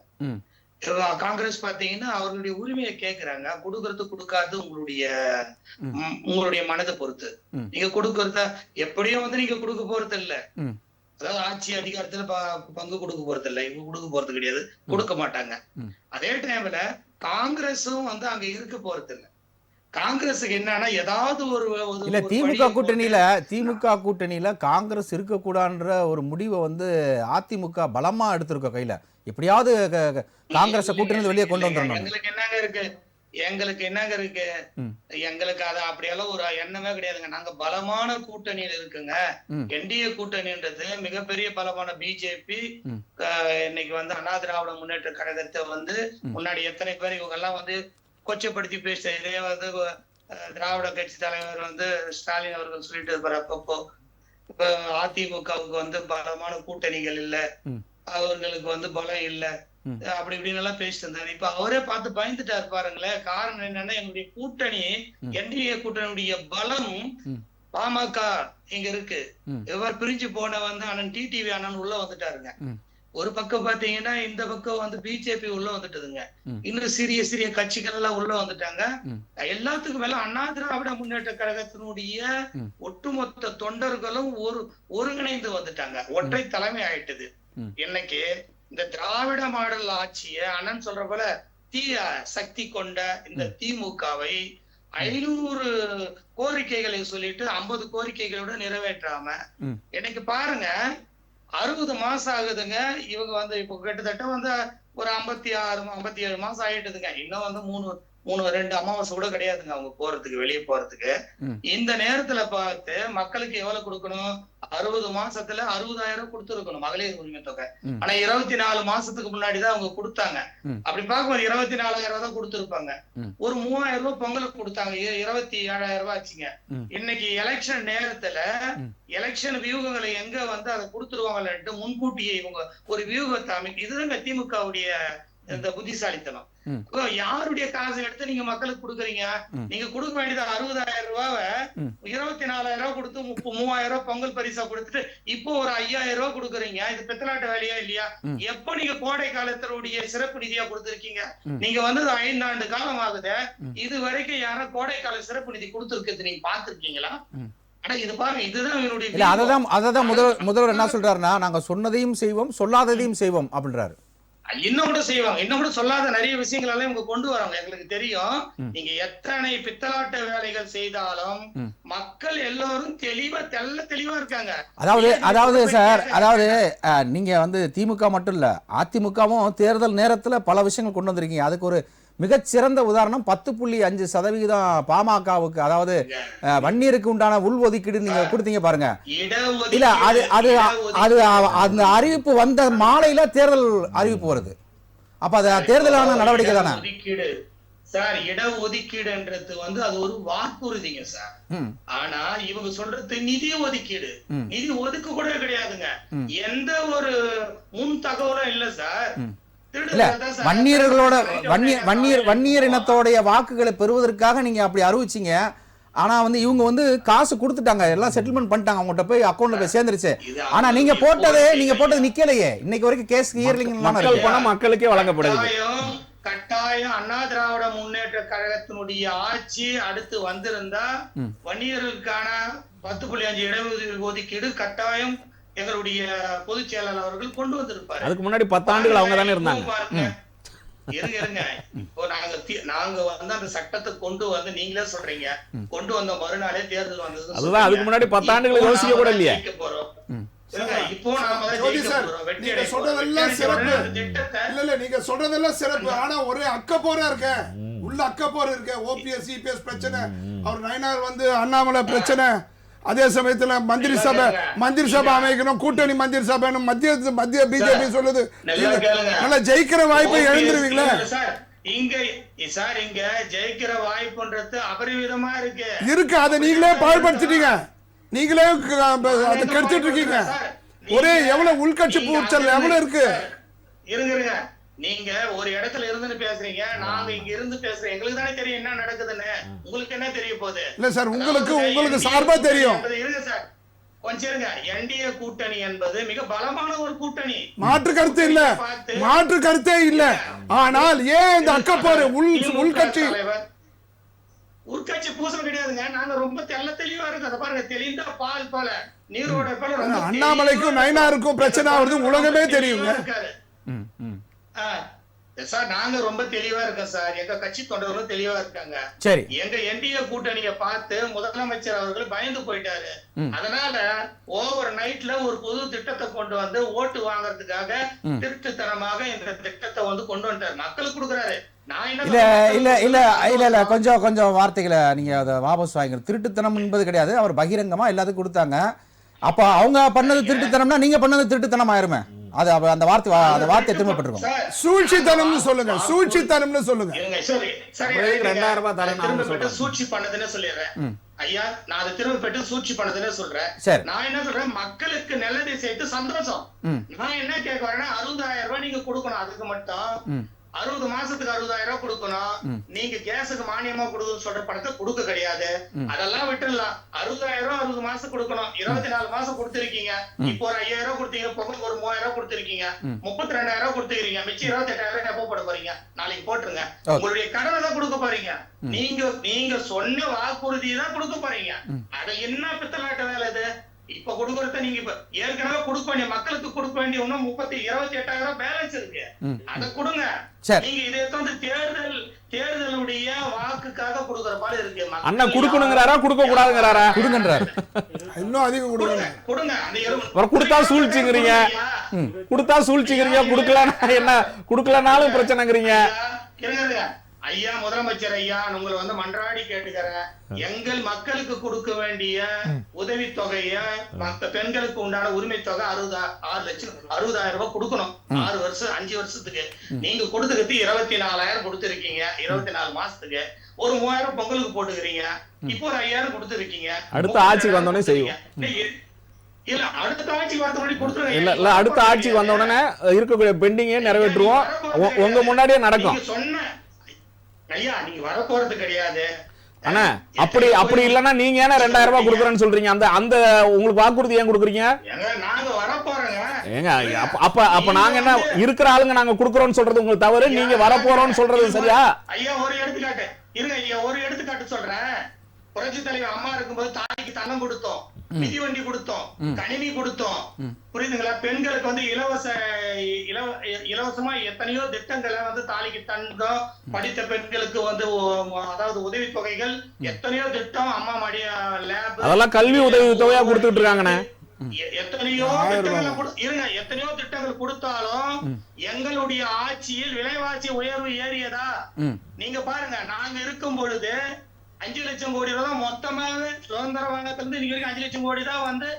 S4: காங்கிரஸ் பாத்தீங்கன்னா அவர்களுடைய உரிமையை கேட்கிறாங்க. கொடுக்கறது கொடுக்காது உங்களுடைய மனதை பொறுத்து. நீங்க கொடுக்கறத எப்படியும் வந்து நீங்க கொடுக்க போறது இல்ல, அதாவது ஆட்சி அதிகாரத்துல பங்கு கொடுக்க போறது இல்ல, இவங்க கொடுக்க போறது கிடையாது, கொடுக்க மாட்டாங்க. அதே டைம்ல காங்கிரஸும் வந்து அங்க இருக்க போறது இல்ல. காங்கிரஸுக்கு என்னன்னா ஏதாவது
S1: இல்ல, திமுக கூட்டணியில காங்கிரஸ் இருக்கக்கூடாதுன்ற ஒரு முடிவை வந்து அதிமுக பலமா எடுத்திருக்க கையில. எப்படியாவது காங்கிரஸ் கூட்டணி வெளியே கொண்டு வந்துடணும்.
S4: எங்களுக்கு என்னங்க இருக்கு, எங்களுக்கு அது அப்படியெல்லாம் ஒரு எண்ணமே கிடையாதுங்க. நாங்க பலமான கூட்டணியில இருக்குங்க. என்டிஏ கூட்டணின்றது மிகப்பெரிய பலமான பிஜேபி இன்னைக்கு வந்து அண்ணா திராவிட முன்னேற்ற கழகத்தை வந்து முன்னாடி எத்தனை பேர் இவங்க எல்லாம் வந்து கொச்சப்படுத்தி பேச, இதே வந்து திராவிட கட்சி தலைவர் வந்து ஸ்டாலின் அவர்கள் சொல்லிட்டு இருப்பார் அப்பப்போ, இப்ப அதிமுகவுக்கு வந்து பலமான கூட்டணிகள் இல்ல, அவர்களுக்கு வந்து பலம் இல்ல, அப்படி இப்படின்னு எல்லாம் பேசிட்டு இருந்தாரு. இப்ப அவரே பார்த்து பயந்துட்டா இருப்பாருங்களேன். காரணம் என்னன்னா, என்னுடைய கூட்டணி என்டிஏ கூட்டணியுடைய பலம் பாமக இங்க இருக்கு. இவர் பிரிஞ்சு போன வந்து அண்ணன் டிடிவி அண்ணன் உள்ள வந்துட்டாருங்க. ஒரு பக்கம் பாத்தீங்கன்னா இந்த பக்கம் வந்து பிஜேபி உள்ள வந்துட்டுதுங்க. இன்னும் சிறிய சிறிய கட்சிகள் எல்லாம் உள்ள வந்துட்டாங்க. எல்லாத்துக்கும் மேல அண்ணா திராவிட முன்னேற்ற கழகத்தினுடைய ஒட்டுமொத்த தொண்டர்களும் ஒருங்கிணைந்து வந்துட்டாங்க. ஒற்றை தலைமை ஆயிட்டது. இன்னைக்கு இந்த திராவிட மாடல் ஆட்சிய அண்ணன் சொல்ற போல தீய சக்தி கொண்ட இந்த திமுகவை 500 கோரிக்கைகளை சொல்லிட்டு 50 கோரிக்கைகளோட நிறைவேற்றாம இன்னைக்கு பாருங்க 60 மாசம் ஆகுதுங்க. இவங்க வந்து இப்போ கிட்டத்தட்ட வந்து ஒரு 57 மாசம் ஆயிட்டுதுங்க. இன்னும் வந்து 2 அமாவாசை கூட கிடையாதுங்க அவங்க போறதுக்கு, வெளியே போறதுக்கு. இந்த நேரத்துல பார்த்து மக்களுக்கு எவ்வளவு கொடுக்கணும், 60 மாசத்துல 60,000 கொடுத்துருக்கணும் மகளிர் உரிமை தொகை. ஆனா 24 மாசத்துக்கு முன்னாடிதான் அவங்க கொடுத்தாங்க. அப்படி பார்க்கும்போது 24,000 தான் கொடுத்துருப்பாங்க. ஒரு 3,000 ரூபாய் பொங்கலுக்கு கொடுத்தாங்க, 27,000 ரூபாய் ஆச்சுங்க. இன்னைக்கு எலெக்ஷன் நேரத்துல எலெக்ஷன் வியூகங்களை எங்க வந்து அதை கொடுத்துருவாங்கன்னு முன்கூட்டியே இவங்க ஒரு வியூகத்தை அமைக்க, இதுதாங்க திமுகவுடைய இந்த புத்திசாலித்தனம். யாருடைய காசை எடுத்து நீங்க மக்களுக்கு கொடுக்குறீங்க? நீங்க கொடுக்க வேண்டியது 60,000 ரூபாவை 24,000 ரூபாய் கொடுத்து 3,000 ரூபாய் பொங்கல் பரிசா கொடுத்துட்டு இப்போ ஒரு 5,000 ரூபாய் கொடுக்குறீங்க. இது பித்தலாட்ட வேலையா இல்லையா? எப்ப நீங்க கோடை காலத்தினுடைய சிறப்பு நிதியா கொடுத்திருக்கீங்க? நீங்க வந்து 5 ஆண்டு காலம் ஆகுது, இது வரைக்கும் யாரும் கோடை கால சிறப்பு நிதி கொடுத்துருக்கிறது நீங்க பாத்துருக்கீங்களா? இது பாருங்க, இதுதான்
S1: அததான் முதல்வர் என்ன சொல்றாருன்னா, நாங்க சொன்னதையும் செய்வோம் சொல்லாததையும் செய்வோம் அப்படின்றாரு.
S4: இன்னும் கூட செய்வாங்க, இன்னும் கூட சொல்லாத நிறைய விஷயங்கள் எல்லாம் இவங்க கொண்டு வராங்க. எங்களுக்கு தெரியும், நீங்க எத்தனை பித்தலாட்ட வேலைகள் செய்தாலும் மக்கள் எல்லோரும் தெளிவா இருக்காங்க.
S1: அதாவது சார், அதாவது நீங்க வந்து திமுக மட்டும் இல்ல, அதிமுகவும் தேர்தல் நேரத்துல பல விஷயங்கள் கொண்டு வந்திருக்கீங்க. அதுக்கு ஒரு மிகச்சிறந்த உதாரணம் 10.5% பாமகவுக்கு, அதாவது வன்னியருக்கு உண்டான உள் ஒதுக்கீடு நீங்க கொடுத்தீங்க பாருங்க. இல்ல அது அது அது அந்த அறிவிப்பு வந்த மாலையில தேர்தல் அறிவிப்பு வருது. அப்ப அது தேர்தலான நடவடிக்கை தானே
S4: சார்? இட ஒதுக்கீடுன்றது வந்து அது ஒரு வாக்குறுதிங்க சார். ஆனா இவங்க சொல்றது நிதி ஒதுக்கீடு. நிதி ஒதுக்க கூட கிடையாதுங்க. எந்த ஒரு முன் தகவலும் இல்ல சார்.
S1: இல்ல, வன்னியர்களோட வன்னியர் இனத்தோடைய வாக்குகளை பெறுவதற்காக நீங்க அப்படி அறிவிச்சீங்க. ஆனா வந்து இவங்க வந்து காசு கொடுத்துட்டாங்க, எல்லாம் செட்டில்மெண்ட் பண்ணிட்டாங்க, அவங்ககிட்ட போய் அக்கௌண்ட்ல போய் சேர்ந்துருச்சு. ஆனா நீங்க போட்டது நிக்கலையே, இன்னைக்கு வரைக்கும் கேஸ் ஹியரிங்
S2: மக்களுக்கே வழங்கப்படுது.
S4: கட்டாயம் அண்ணா திராவிட முன்னேற்ற கழகத்தினுடைய ஆட்சி அடுத்து வந்திருந்தா வன்னியர்களுக்கான 10.5 இடஒதுக்கீடு கட்டாயம் எங்களுடைய பொதுச் செயலாளர் அவர்கள் கொண்டு வந்திருப்பாரு.
S2: அதுக்கு முன்னாடி 10 ஆண்டுகள் அவங்க தானே இருந்தாங்க.
S4: இருங்க இப்போ நாங்க வந்து அந்த சட்டத்தை கொண்டு வந்து, நீங்களே சொல்றீங்க கொண்டு வந்த மறுநாளே தேர்தல் வந்தது.
S2: அதுதான், அதுக்கு முன்னாடி 10 ஆண்டுகள் யோசிக்க கூட இல்லையா?
S4: இப்போ நாம
S3: நீங்க சொல்றதெல்லாம் சிறப்பு. இல்ல நீங்க சொல்றதெல்லாம் சிறப்பு. ஆனா ஒரே அக்கப்போரா இருக்க, உள்ள அக்கப்போர் இருக்க. ஓபிஎஸ் இபிஎஸ் பிரச்சனை, அவர் நயினார் வந்து அண்ணாமலை பிரச்சனை. அதே சமயத்துல மந்திரி சபை அமைக்கணும், கூட்டணி மந்திரி சபை மத்திய பிஜேபி சொல்லுது. நல்லா ஜெயிக்கிற வாய்ப்பை எழுந்துருவீங்களா?
S4: இங்க ஜெயிக்கிற வாய்ப்புன்றது அபரிவிதமா இருக்கு.
S3: அதை நீங்களே பாழ்படுத்திட்டீங்க, நீங்களே அதை கெடுத்துட்டு இருக்கீங்க. ஒரே எவ்வளவு உள்கட்சி பூச்சல் எவ்வளவு இருக்கு.
S4: இருங்க, நீங்க ஒரு இடத்துல இருந்து பேசுறீங்க, நாங்க இங்க இருந்து பேசுறோம். எங்களுக்கு தானே தெரியும் என்ன நடக்குதுன்னு. உங்களுக்கு என்ன தெரிய போகுது?
S3: இல்ல சார், உங்களுக்கு சார்பா தெரியும்.
S4: இருங்க சார், கொஞ்சம் இருங்க. என்டிஏ கூட்டணி என்பது மிக பலமான ஒரு கூட்டணி,
S3: மாற்று கருத்தே இல்ல. ஆனால் ஏன் இந்த அக்கப்போர்
S4: உள்கட்சி பூசல் கிடையாதுங்க. நாங்க ரொம்ப தெளிவா இருக்கு. அதை பாருங்க, தெளிந்தா பால் போல நீரோட போல.
S3: அண்ணாமலைக்கும் நயினாருக்கும் பிரச்சனை வருது, உலகமே தெரியுங்க
S4: சார். நாங்க ரொம்ப தெளிவா இருக்கோம் சார், எங்க கட்சி தொண்டர்களும் தெளிவா இருக்காங்க.
S1: சரி,
S4: எங்க என்டிஏ கூட்டணியை பார்த்து முதலமைச்சர் அவர்கள் பயந்து போயிட்டாரு. அதனால ஓவர் நைட்ல ஒரு புது திட்டத்தை கொண்டு வந்து ஓட்டு வாங்கறதுக்காக திருட்டுத்தனமாக இந்த திட்டத்தை வந்து கொண்டு வந்துட்டாரு, மக்களுக்கு கொடுக்குறாரு.
S1: இல்ல கொஞ்சம் வார்த்தைகளை நீங்க அதை வாபஸ் வாங்க. திருட்டுத்தனம் என்பது கிடையாது, அவர் பகிரங்கமா எல்லாத்துக்கும் கொடுத்தாங்க. அப்ப அவங்க பண்ணது திருட்டுத்தனம்னா நீங்க பண்ணது திருட்டுத்தனம் ஆயிருமே. அது அந்த வார்த்தை திரும்பப்பட்டிருக்கும்.
S3: சூழ்ச்சித்தனம்னு சொல்லுங்க, சூழ்ச்சித்தனம்னு சொல்லுங்க.
S4: சூழ்ச்சி பண்ணதுன்னு சொல்லிடுறேன் ஐயா. நான் அதை திரும்ப பெற்று சூழ்ச்சி பண்ணதுன்னு சொல்றேன். நான் என்ன சொல்றேன், மக்களுக்கு நல்லதை செய்து சந்தோஷம். நான் என்ன கேட்க வரேன்னா 60,000 ரூபாய் நீங்க கொடுக்கணும். அதுக்கு மட்டும் 60 மாசத்துக்கு 60,000 ரூபாய் கொடுக்கணும். நீங்க கேஸுக்கு மானியமா கொடுக்குன்னு சொல்ற பணத்தை கொடுக்க கிடையாது. அதெல்லாம் விட்டுடலாம். 60,000 ரூபாய் 60 மாசம் கொடுக்கணும். 24 மாசம் கொடுத்திருக்கீங்க. இப்போ ஒரு 5,000 ரூபாய் கொடுத்தீங்க, பொங்கலுக்கு ஒரு 3,000 ரூபாய் கொடுத்திருக்கீங்க, 32,000 ரூபாய் கொடுத்துருக்கீங்க. மிச்சம் 28,000 எப்போ போட போறீங்க? நாளைக்கு போட்டுருங்க. உங்களுடைய கடனை தான் கொடுக்க போறீங்க. நீங்க சொன்ன வாக்குறுதியை தான் கொடுக்க போறீங்க. அத என்ன பித்தலாட்ட வேலை இது? இப்ப கொடுக்கறத நீங்க இப்ப ஏற்கனவே கொடுக்க வேண்டிய மக்களுக்கு கொடுக்க வேண்டிய இன்னும் 28,000 பேலன்ஸ் இருக்கு. அத கொடுங்க. நீங்க இதை வந்து தேர்தலுடைய வாக்குக்காக கொடுக்கற மாதிரி இருக்கு.
S2: அண்ணா கொடுக்கணுங்கறாரா கொடுக்க கூடாதுங்கறாரா?
S1: கொடுங்கன்றாரு.
S3: இன்னும் அதிகம்
S4: கொடுங்க. அந்த
S2: கொடுத்தா சூழ்ச்சிங்கறீங்க, கொடுக்கலனா என்ன? கொடுக்கலனாலும் பிரச்சனைங்கறீங்க.
S4: இருங்க ஐயா, முதலமைச்சர் ஐயா, உங்களை வந்து மன்றாடி கேட்டுக்கிறேன். எங்கள் மக்களுக்கு கொடுக்க வேண்டிய உதவி தொகைய பெண்களுக்கு உண்டான உரிமை தொகை 60,000 ரூபாய் கொடுக்கணும். 6 வருஷம் 5 வருஷத்துக்கு. நீங்க கொடுத்துக்கிட்டு 24,000 கொடுத்துருக்கீங்க. 24 மாசத்துக்கு ஒரு 3,000 பொங்கலுக்கு போட்டுக்கிறீங்க. இப்போ ஒரு 5,000 கொடுத்துருக்கீங்க.
S2: அடுத்த ஆட்சிக்கு வந்தோடனே செய்வோம்.
S4: இல்ல அடுத்த ஆட்சிக்கு வரது முன்னாடி கொடுத்துருங்க.
S2: இல்ல அடுத்த ஆட்சிக்கு வந்த உடனே இருக்கக்கூடிய பெண்டிங்கே நிறைவேற்றுவோம். உங்க முன்னாடியே நடக்கும்.
S4: சொன்ன ஐயா, நீங்க வர போறது கிடையாது.
S2: அண்ணா அப்படி இல்லன்னா நீங்க ஏன்னா 2,000 ரூபாய் கொடுக்குறேன்னு சொல்றீங்க? அந்த உங்களுக்கு வாக்குறுதி ஏன் கொடுக்குறீங்க?
S4: நாங்க வர போறோங்க.
S2: ஏங்க அப்ப நாங்க என்ன இருக்கிற ஆளுங்க நாங்க கொடுக்குறோம்னு சொல்றது உங்களுக்கு தவறு, நீங்க வர போறோம்னு சொல்றது சரியா?
S4: ஐயா ஒரு எடுத்துக்காட்டு இருங்க ஐயா, ஒரு எடுத்துக்காட்டு சொல்றேன். புரட்சி தலைவர் அம்மா இருக்கும்போது தாய்க்கு தன்னம் கொடுத்தோம். மிதிவண்டி கொடுத்தோம், கணினி கொடுத்தோம், புரியுதுங்களா? பெண்களுக்கு வந்து இலவசமா எத்தனையோ திட்டங்களை வந்து தாலிக்கு தங்கம், படித்த பெண்களுக்கு வந்து அதாவது உதவி தொகைகள், எத்தனையோ திட்டம், அம்மா மடிய லேப்,
S2: அதெல்லாம் கல்வி உதவி தொகையா கொடுத்துட்டு இருக்காங்கண்ணே.
S4: எத்தனையோ திட்டங்கள் கொடுத்தாலும் எங்களுடைய ஆட்சியில் விலைவாசி உயர்வு ஏறியதா? நீங்க பாருங்க, நாங்க இருக்கும் பொழுது 5 லட்சம் கோடி ரூபாய் மொத்தமாக சுதந்திர வாங்கத்திலிருந்து இன்னைக்கு வரைக்கும் 5 லட்சம் கோடி தான் வந்து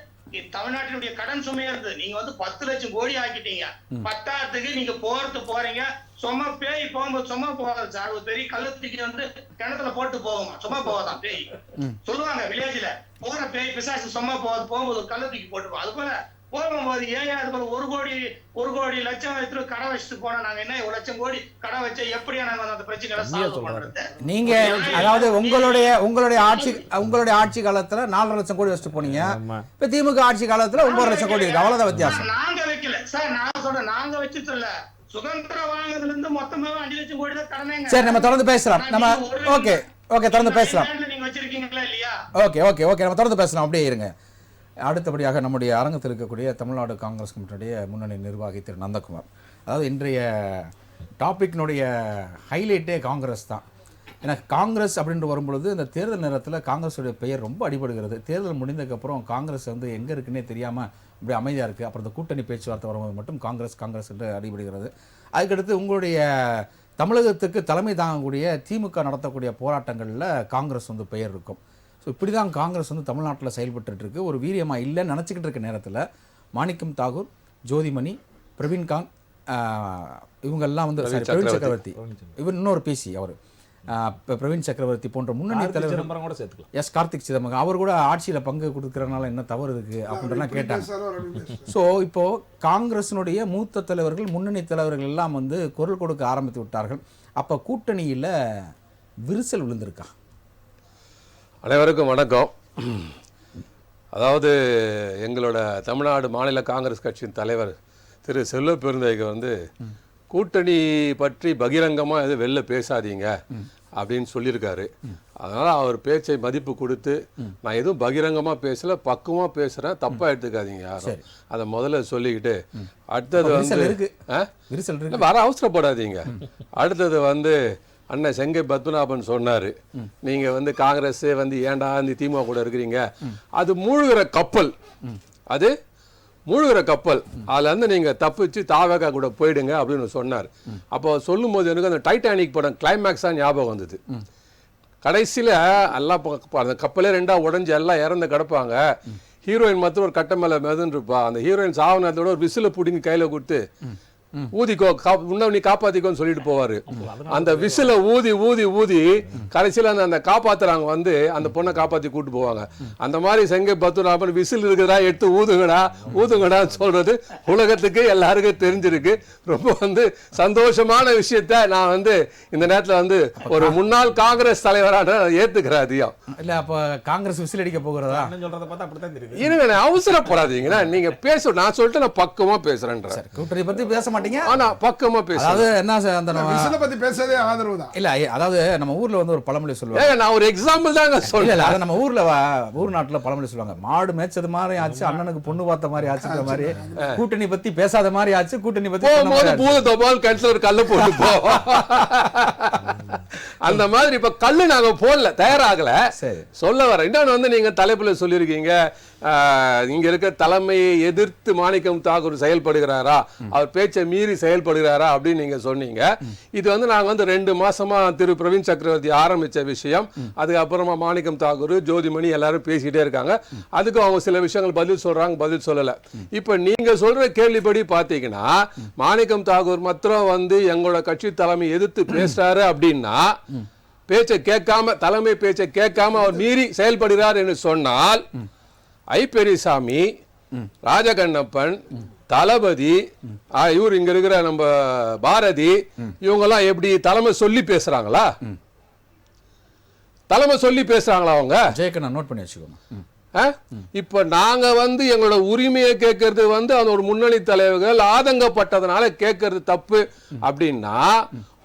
S4: தமிழ்நாட்டினுடைய கடன் சுமையா இருந்தது. நீங்க வந்து 10 லட்சம் கோடி ஆக்கிட்டீங்க. 10ஆயிரத்துக்கு நீங்க போறீங்க, சும்மா பேய் போகும்போது சும்மா போகாது சார். ஒரு பெரிய கழுத்துக்கு வந்து கிணத்துல போட்டு போகுமா? சும்மா போகாதான் பேய். சொல்லுவாங்க வில்லேஜ்ல, போற பேய் பிசாசு சும்மா போகும்போது கழுத்துக்கு போட்டு அது போல போகும்போது ஏன் அது போல 1 கோடி லட்சம் எடுத்து கடை வச்சுட்டு போனா நாங்க என்ன 1 லட்சம் கோடி கடை வச்சா எப்படியா நாங்க அந்த பிரச்சனை சால்வ் பண்றது?
S1: நீங்க அதாவது உங்களுடைய ஆட்சி காலத்துல 4.5 லட்சம் கோடி வச்சுட்டு போனீங்க. இப்ப திமுக ஆட்சி காலத்துல 9 லட்சம் கோடி இருக்கு. அவ்வளவுதான் வித்தியாசம்.
S4: நாங்க வைக்கல சார், நான் சொல்றேன், நாங்க வச்சுட்டு இல்ல. சுதந்திர வாங்கதுல இருந்து மொத்தமா 5 லட்சம் கோடி தான் கடமைங்க.
S1: சரி, நம்ம தொடர்ந்து பேசலாம். நம்ம ஓகே தொடர்ந்து பேசலாம்.
S4: நீங்க வச்சிருக்கீங்களா இல்லையா?
S1: ஓகே நம்ம தொடர்ந்து பேசலாம். அப்படியே இருங்க. அடுத்தபடியாக நம்முடைய அரங்கத்தில் இருக்கக்கூடிய தமிழ்நாடு காங்கிரஸ் கமிட்டியுடைய முன்னணி நிர்வாகி திரு நந்தகுமார். அதாவது இன்றைய டாபிக்னுடைய ஹைலைட்டே காங்கிரஸ் தான். ஏன்னா காங்கிரஸ் அப்படின்ட்டு வரும்பொழுது இந்த தேர்தல் நேரத்தில் காங்கிரஸுடைய பெயர் ரொம்ப அடிபடுகிறது. தேர்தல் முடிந்ததுக்கப்புறம் காங்கிரஸ் வந்து எங்கே இருக்குன்னே தெரியாமல் இப்படி அமைதியாக இருக்குது. அப்புறம் இந்த கூட்டணி பேச்சுவார்த்தை வரும்போது மட்டும் காங்கிரஸ் என்று அடிபடுகிறது. அதுக்கடுத்து உங்களுடைய தமிழகத்துக்கு தலைமை தாங்கக்கூடிய திமுக நடத்தக்கூடிய போராட்டங்களில் காங்கிரஸ் வந்து பெயர் இருக்கும். ஸோ இப்படி தான் காங்கிரஸ் வந்து தமிழ்நாட்டில் செயல்பட்டு இருக்கு. ஒரு வீரியமாக இல்லைன்னு நினச்சிக்கிட்டு இருக்க நேரத்தில் மாணிக்கம் தாகூர், ஜோதிமணி, பிரவீன்காந்த், இவங்கெல்லாம் வந்து பிரவீன் சக்கரவர்த்தி, இவர் இன்னொரு பேசி அவர் பிரவீன் சக்கரவர்த்தி போன்ற முன்னணி தலைவர்
S2: கூட சேர்த்துக்கலாம்.
S1: எஸ் கார்த்திக் சிதம்பரம் அவர் கூட ஆட்சியில் பங்கு கொடுக்கறதுனால என்ன தவறு இருக்குது அப்படின்றலாம் கேட்டாங்க. ஸோ இப்போது காங்கிரஸினுடைய மூத்த தலைவர்கள், முன்னணி தலைவர்கள் எல்லாம் வந்து குரல் கொடுக்க ஆரம்பித்து விட்டார்கள். அப்போ கூட்டணியில் விரிசல் விழுந்திருக்கா?
S5: அனைவருக்கும் வணக்கம். அதாவது எங்களோட தமிழ்நாடு மாநில காங்கிரஸ் கட்சியின் தலைவர் திரு செல்வ பெருந்தகைக்கு வந்து கூட்டணி பற்றி பகிரங்கமாக எதுவும் வெளில பேசாதீங்க அப்படின்னு சொல்லியிருக்காரு. அதனால் அவர் பேச்சை மதிப்பு கொடுத்து நான் எதுவும் பகிரங்கமாக பேசல, பக்குவமாக பேசுகிறேன், தப்பாக எடுத்துக்காதீங்க யாரும். அதை முதல்ல சொல்லிக்கிட்டு அடுத்தது வந்து வர அவசரப்படாதீங்க. அடுத்தது வந்து அண்ணன் செங்கை பத்மநாபன் சொன்னார், நீங்கள் வந்து காங்கிரஸே வந்து ஏண்டா இந்த திமுக கூட இருக்கிறீங்க, அது மூழ்கிற கப்பல், அது மூழ்கிற கப்பல், அதில் வந்து நீங்கள் தப்பிச்சு தாவகா கூட போயிடுங்க அப்படின்னு சொன்னார். அப்போ சொல்லும் போது எனக்கு அந்த டைட்டானிக் படம் கிளைமேக்ஸாக ஞாபகம் வந்தது. கடைசியில் எல்லாம் அந்த கப்பலே 2ஆக உடஞ்சி எல்லாம் இறந்து கிடப்பாங்க. ஹீரோயின் மாத்திரம் ஒரு கட்ட மேலே மிதந்துருப்பா. அந்த ஹீரோயின் சாவனத்தோட ஒரு விசிலை பிடிங்கி கையில் கொடுத்து ஊதிக்கோ, முன்ன நீ காப்பாத்திக்கோன்னு சொல்லிட்டு போவாரு. அந்த விசில ஊதி ஊதி ஊதி கடைசியில் அந்த காப்பாத்துறாங்க வந்து அந்த பொண்ணை காப்பாத்தி கூட்டு போவாங்க. அந்த மாதிரி செங்கை பத்மநாபன் விசில் இருக்குதா எடுத்து ஊதுங்கடா சொல்றது உலகத்துக்கு எல்லாருக்கும் தெரிஞ்சிருக்கு. ரொம்ப வந்து சந்தோஷமான விஷயத்த நான் வந்து இந்த நேரத்தில் வந்து ஒரு முன்னாள் காங்கிரஸ் தலைவரான ஏத்துக்கிறேன். அதிகம்
S1: இல்ல, அப்ப காங்கிரஸ் விசில் அடிக்க போகிறதா
S2: சொல்றத பார்த்தா அப்படித்தான் தெரியுது.
S5: இருங்க, அவசரப்படாதீங்கன்னா நீங்க பேச, நான் சொல்லிட்டு நான் பக்கமா பேசுறேன்.
S1: கூட்டணி பத்தி பேச மாட்டீங்க,
S5: ஆனா பக்கமா பேச.
S1: அதாவது என்ன அந்த
S3: விசில பத்தி பேசவே ஆதரவு தான்.
S1: இல்ல, அதாவது நம்ம ஊர்ல வந்து ஒரு பழமொழி சொல்லுவாங்க.
S5: நான் ஒரு எக்ஸாம்பிள் தாங்க சொல்றேன்.
S1: அத நம்ம ஊர் நாட்டுல பழமொழி சொல்லுவாங்க, மாடு மேய்ச்சது மாதிரி ஆச்சு, அண்ணனுக்கு பொண்ணு பார்த்த மாதிரி ஆச்சுன்ற மாதிரி, கூட்டணி பத்தி பேசாத மாதிரி ஆச்சு, கூட்டணி பத்தி
S5: போகும்போது பூத தபால் கழுத்துல ஒரு கல்ல போட்டு போ. அந்த மாதிரி இப்ப கல்லு நாங்க போடல, தயாராகல. சொல்ல வர இன்னொன்னு வந்து நீங்க தலைப்புல சொல்லியிருக்கீங்க, இங்க இருக்க தலைமையை எதிர்த்து மாணிக்கம் தாகூர் செயல்படுகிறாரா, அவர் பேச்சை மீறி செயல்படுகிறாரா அப்படின்னு நீங்க சொன்னீங்க. இது வந்து நாங்க வந்து 2 மாசமா திரு பிரவீன் சக்கரவர்த்தி ஆரம்பிச்ச விஷயம். அதுக்கப்புறமா மாணிக்கம் தாகூர், ஜோதிமணி எல்லாரும் பேசிக்கிட்டே இருக்காங்க. அதுக்கு அவங்க சில விஷயங்கள் பதில் சொல்றாங்க, பதில் சொல்லல. இப்ப நீங்க சொல்ற கேள்விப்படி பாத்தீங்கன்னா மாணிக்கம் தாகூர் மாத்திரம் வந்து எங்களோட கட்சி தலைமை எதிர்த்து பேசுறாரு அப்படின்னா, பேச்சை கேட்காம, தலைமை பேச்சை கேட்காம அவர் மீறி செயல்படுகிறார் என்று சொன்னால், ஐ பெரியசாமி, ராஜகண்ணப்பன், தளபதி, இவர் இங்க இருக்கிற நம்ம பாரதி, இவங்கெல்லாம் எப்படி தலைமை சொல்லி பேசுறாங்களா? தலைமை சொல்லி பேசுறாங்களா அவங்க?
S1: ஜெயக்கண்ணா நோட் பண்ணி வச்சுக்கோங்க.
S5: இப்ப நாங்க வந்து எங்களோட உரிமையை கேட்கறது வந்து அந்த ஒரு முன்னணி தலைவர்கள் ஆதங்கப்பட்டதுனால கேட்கறது தப்பு அப்படின்னா,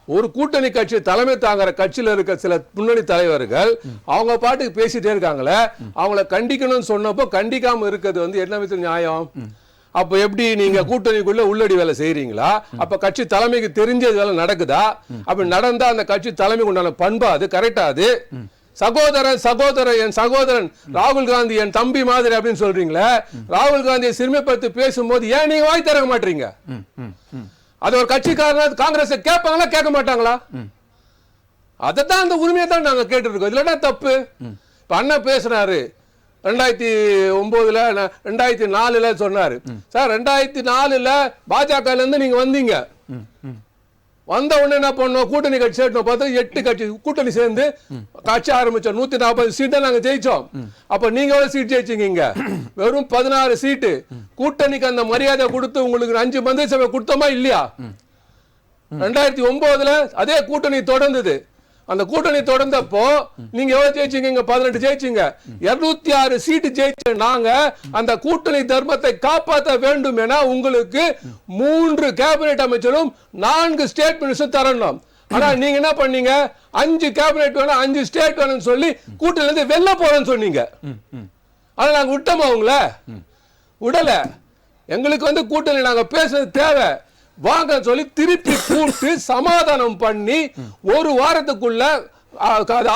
S5: ஒரு கூட்டணி கட்சி தலைமை தாங்குற கட்சியில இருக்க சில முன்னணி தலைவர்கள் அவங்க பாட்டுக்கு பேசிட்டே இருக்காங்களே, அவங்கள கண்டிக்கணும்னு சொன்னப்போ கண்டிக்காம இருக்கிறது வந்து என்ன விதத்தில் நியாயம்? அப்ப எப்படி நீங்க கூட்டணிக்குள்ள உள்ளடி வேலை செய்யறீங்களா? அப்ப கட்சி தலைமைக்கு தெரிஞ்ச வேலை நடக்குதா? அப்படி நடந்தா அந்த கட்சி தலைமைக்கு உண்டான பண்பா அது? கரெக்டா அது? சகோதரன் என் சகோதரன் ராகுல் காந்தி என் தம்பி மாதிரி அப்படின்னு சொல்றீங்களே, ராகுல் காந்தியை சிறுமைப்படுத்தி பேசும்போது ஏன் நீங்க வாய் திறக்க மாட்டீங்க? அது ஒரு கட்சிக்காரன் காங்கிரஸ் கேட்பாங்களா கேட்க மாட்டாங்களா? அதைத்தான் அந்த உரிமையை தான் நாங்க கேட்டு இருக்கோம். இதுல தப்பு. இப்ப அண்ணன் பேசுறாரு 2009 2004 சொன்னாரு. சார் 2004 பாஜக இருந்து நீங்க வந்தீங்க, வந்த உடனே என்ன பண்ணோம்? கூட்டணி கட்சி சேர்த்தோம். பார்த்தா 8 கட்சி கூட்டணி சேர்ந்து கட்சி ஆரம்பிச்சோம். 140 சீட் தான் நாங்க ஜெயிச்சோம். அப்ப நீங்க எவ்வளவு சீட் ஜெயிச்சீங்க? வெறும் 16 சீட்டு. கூட்டணிக்கு அந்த மரியாதை கொடுத்து உங்களுக்கு 5 மந்திரி சபை கொடுத்தோமா இல்லையா? 2009 அதே கூட்டணி தொடர்ந்தது. அந்த கூட்டணி தொடர்ந்தப்போ நீங்க எவ்வளவு ஜெயிச்சீங்க? 18 ஜெயிச்சீங்க. 206 சீட்டு ஜெயிச்ச நாங்க அந்த கூட்டணி தர்மத்தை காப்பாற்ற வேண்டும் என உங்களுக்கு 3 கேபினெட் அமைச்சரும் 4 ஸ்டேட் மினிஸ்டர் தரணும். ஆனா நீங்க என்ன பண்ணீங்க? 5 கேபினெட் வேணும், 5 ஸ்டேட் வேணும்னு சொல்லி கூட்டணில இருந்து வெளில போறேன்னு சொன்னீங்க. ஆனா நாங்க விட்டோமா? உங்களை விடல. எங்களுக்கு வந்து கூட்டணி நாங்க பேசுறது தேவை வாங்க சொல்லி திருப்பி கூட்டு சமாதானம் பண்ணி ஒரு வாரத்துக்குள்ள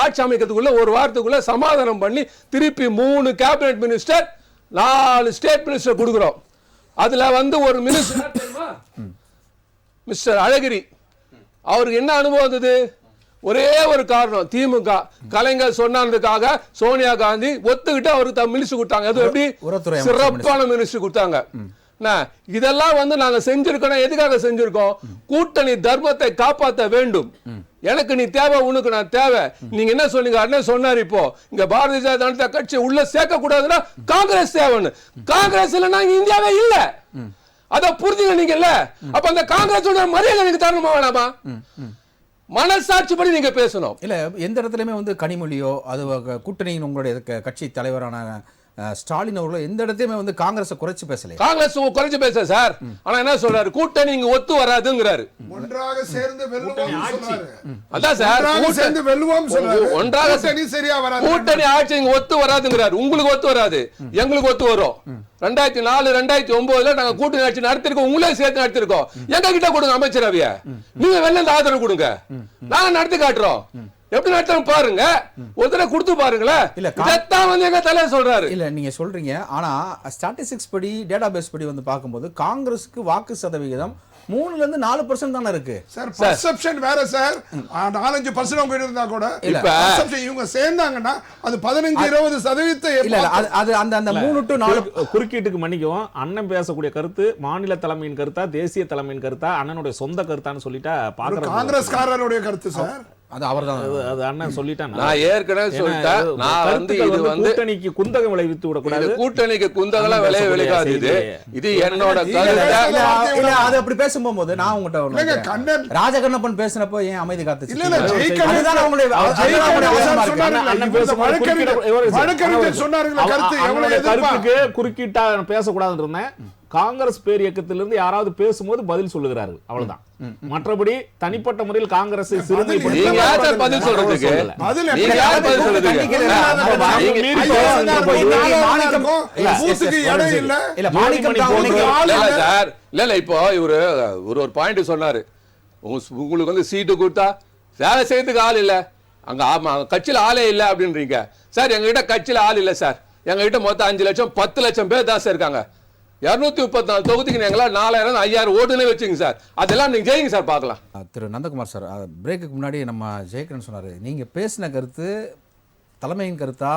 S5: ஆட்சி அமைக்கிறதுக்குள்ள ஒரு வாரத்துக்குள்ள சமாதானம் பண்ணி திருப்பி 3 கேபினெட் மினிஸ்டர் 4 ஸ்டேட் மினிஸ்டர் கொடுக்கிறோம். அதுல வந்து ஒரு மினிஸ்டர் மிஸ்டர் அழகிரி, அவருக்கு என்ன அனுபவம் இருந்தது? ஒரே ஒரு காரணம், திமுக கலைஞர் சொன்னதுக்காக சோனியா காந்தி ஒத்துக்கிட்டு அவருக்கு மினிஸ்டர் கொடுத்தாங்க. அது எப்படி சிறப்பான மினிஸ்டர் கொடுத்தாங்க. இதெல்லாம் வந்து நாங்க செஞ்சிருக்கோம். எதுக்காக செஞ்சிருக்கோம்? கூட்டணி தர்மத்தை காப்பாற்ற வேண்டும். எனக்கு நீ தேவை, உனக்கு நான் தேவை. நீங்க என்ன சொன்னீங்க? அண்ணன் சொன்னார், இப்போ இங்க பாரதிய ஜனதா கட்சி உள்ள சேர்க்க கூடாதுன்னா காங்கிரஸ் தேவைன்னு. காங்கிரஸ் இல்லைன்னா இந்தியாவே இல்ல. அத புரிஞ்சுங்க நீங்க இல்ல. அப்ப அந்த காங்கிரஸ் மரியாதை நீங்க தரணுமா வேணாமா? மனசாட்சிப்படி நீங்க பேசணும்.
S1: இல்ல எந்த இடத்துலயுமே வந்து கனிமொழியோ அது கூட்டணியின் உங்களுடைய கட்சி தலைவரான ஸ்டாலின் அவர்கள் எந்த இடத்தையுமே வந்து காங்கிரஸ் குறைச்சு பேசல.
S5: காங்கிரஸ் குறைச்சு பேச சார். ஆனா என்ன சொல்றாரு? கூட்டணி இங்க ஒத்து வராதுங்கிறாரு.
S3: ஒன்றாக சேர்ந்து வெல்லுவோம் சொல்றாரு.
S5: அதான் சார்,
S3: சேர்ந்து வெல்லுவோம் சொல்றாரு.
S5: ஒன்றாக
S3: கூட்டணி சரியா வராது.
S5: கூட்டணி ஆட்சி இங்க ஒத்து வராதுங்கிறாரு. உங்களுக்கு ஒத்து வராது, எங்களுக்கு ஒத்து வரும். 2004 2009 நாங்க கூட்டணி ஆட்சி நடத்திருக்கோம். உங்களே சேர்த்து நடத்திருக்கோம். எங்க கிட்ட கொடுங்க அமைச்சரவைய. நீங்க வெளில ஆதரவு கொடுங்க, நாங்க நடத்தி காட்டுறோம். எப்படி நடத்தணும் பாருங்க, ஒரு தடவை கொடுத்து பாருங்களேன். இல்ல இதைத்தான் வந்து எங்க தலைவர் சொல்றாரு.
S1: இல்ல நீங்க சொல்றீங்க, ஆனா ஸ்டாட்டிஸ்டிக்ஸ் படி டேட்டா பேஸ் படி வந்து பார்க்கும்போது காங்கிரஸுக்கு வாக்கு சதவிகிதம் 3ல இருந்து 4% தானே இருக்கு
S3: சார். பர்செப்ஷன் வேற சார். 4-5% அவங்க இருந்தா கூட பர்செப்ஷன் இவங்க சேர்ந்தாங்கன்னா அது 15-20%
S1: இல்ல அது அந்த 3 to 4
S2: குறுக்கீட்டுக்கு மன்னிக்கவும். அண்ணன் பேசக்கூடிய கருத்து மாநில தலைமையின் கருத்தா தேசிய தலைமையின் கருத்தா அண்ணனுடைய சொந்த கருத்தான்னு சொல்லிட்டா பாக்குற
S3: காங்கிரஸ்காரருடைய கருத்து சார்.
S1: அது அவர்தான்,
S2: அது அண்ணன் சொல்லிட்டான்.
S5: நான் ஏற்கனவே சொல்லிட்டேன். நான் வந்து இது வந்து
S2: கூட்டணிக்கு குந்தகம் விளைவித்து விட கூடாது.
S5: கூட்டணிக்கு குந்தகம் விளைவிக்காது. இது என்னோட
S1: கருத்து. இல்ல அது அப்படி பேசும்போது நான் உங்ககிட்ட ராஜகண்ணப்பன் பேசினப்போ ஏன் அமைதி காத்துச்சு?
S3: இல்ல அதுதான் அவங்களுடைய
S2: கருத்துக்கு குறுக்கிட்டா பேசக்கூடாதுன்னு இருந்தேன். காங்கிரஸ் பேர் இயக்கத்திலிருந்து யாராவது பேசும்போது பதில் சொல்லுகிறார்கள், அவ்வளவுதான். மற்றபடி தனிப்பட்ட முறையில் காங்கிரஸ்
S5: பதில் சொல்றதுக்கு இல்ல இப்போ இவரு ஒரு பாயிண்ட் சொன்னாரு. உங்களுக்கு வந்து சீட்டு கொடுத்தா வேலை செய்யறதுக்கு ஆள் இல்ல, அங்க கட்சியில ஆளே இல்ல அப்படின்றீங்க சார். எங்க கிட்ட கட்சியில ஆள் இல்ல சார். எங்க கிட்ட மொத்தம் 5 லட்சம் 10 லட்சம் பேர் தான் சார் இருக்காங்க. 234 தொகுதிக்கு நீங்களா 4000 5000 ஓட்டுனே வச்சுங்க சார். அதெல்லாம் நீங்க ஜெயிங்க சார், பார்க்கலாம்.
S1: திரு நந்தகுமார் சார், பிரேக்குக்கு முன்னாடி நம்ம ஜெயக்கிரன் சொன்னார், நீங்கள் பேசின கருத்து தலைமையின் கருத்தா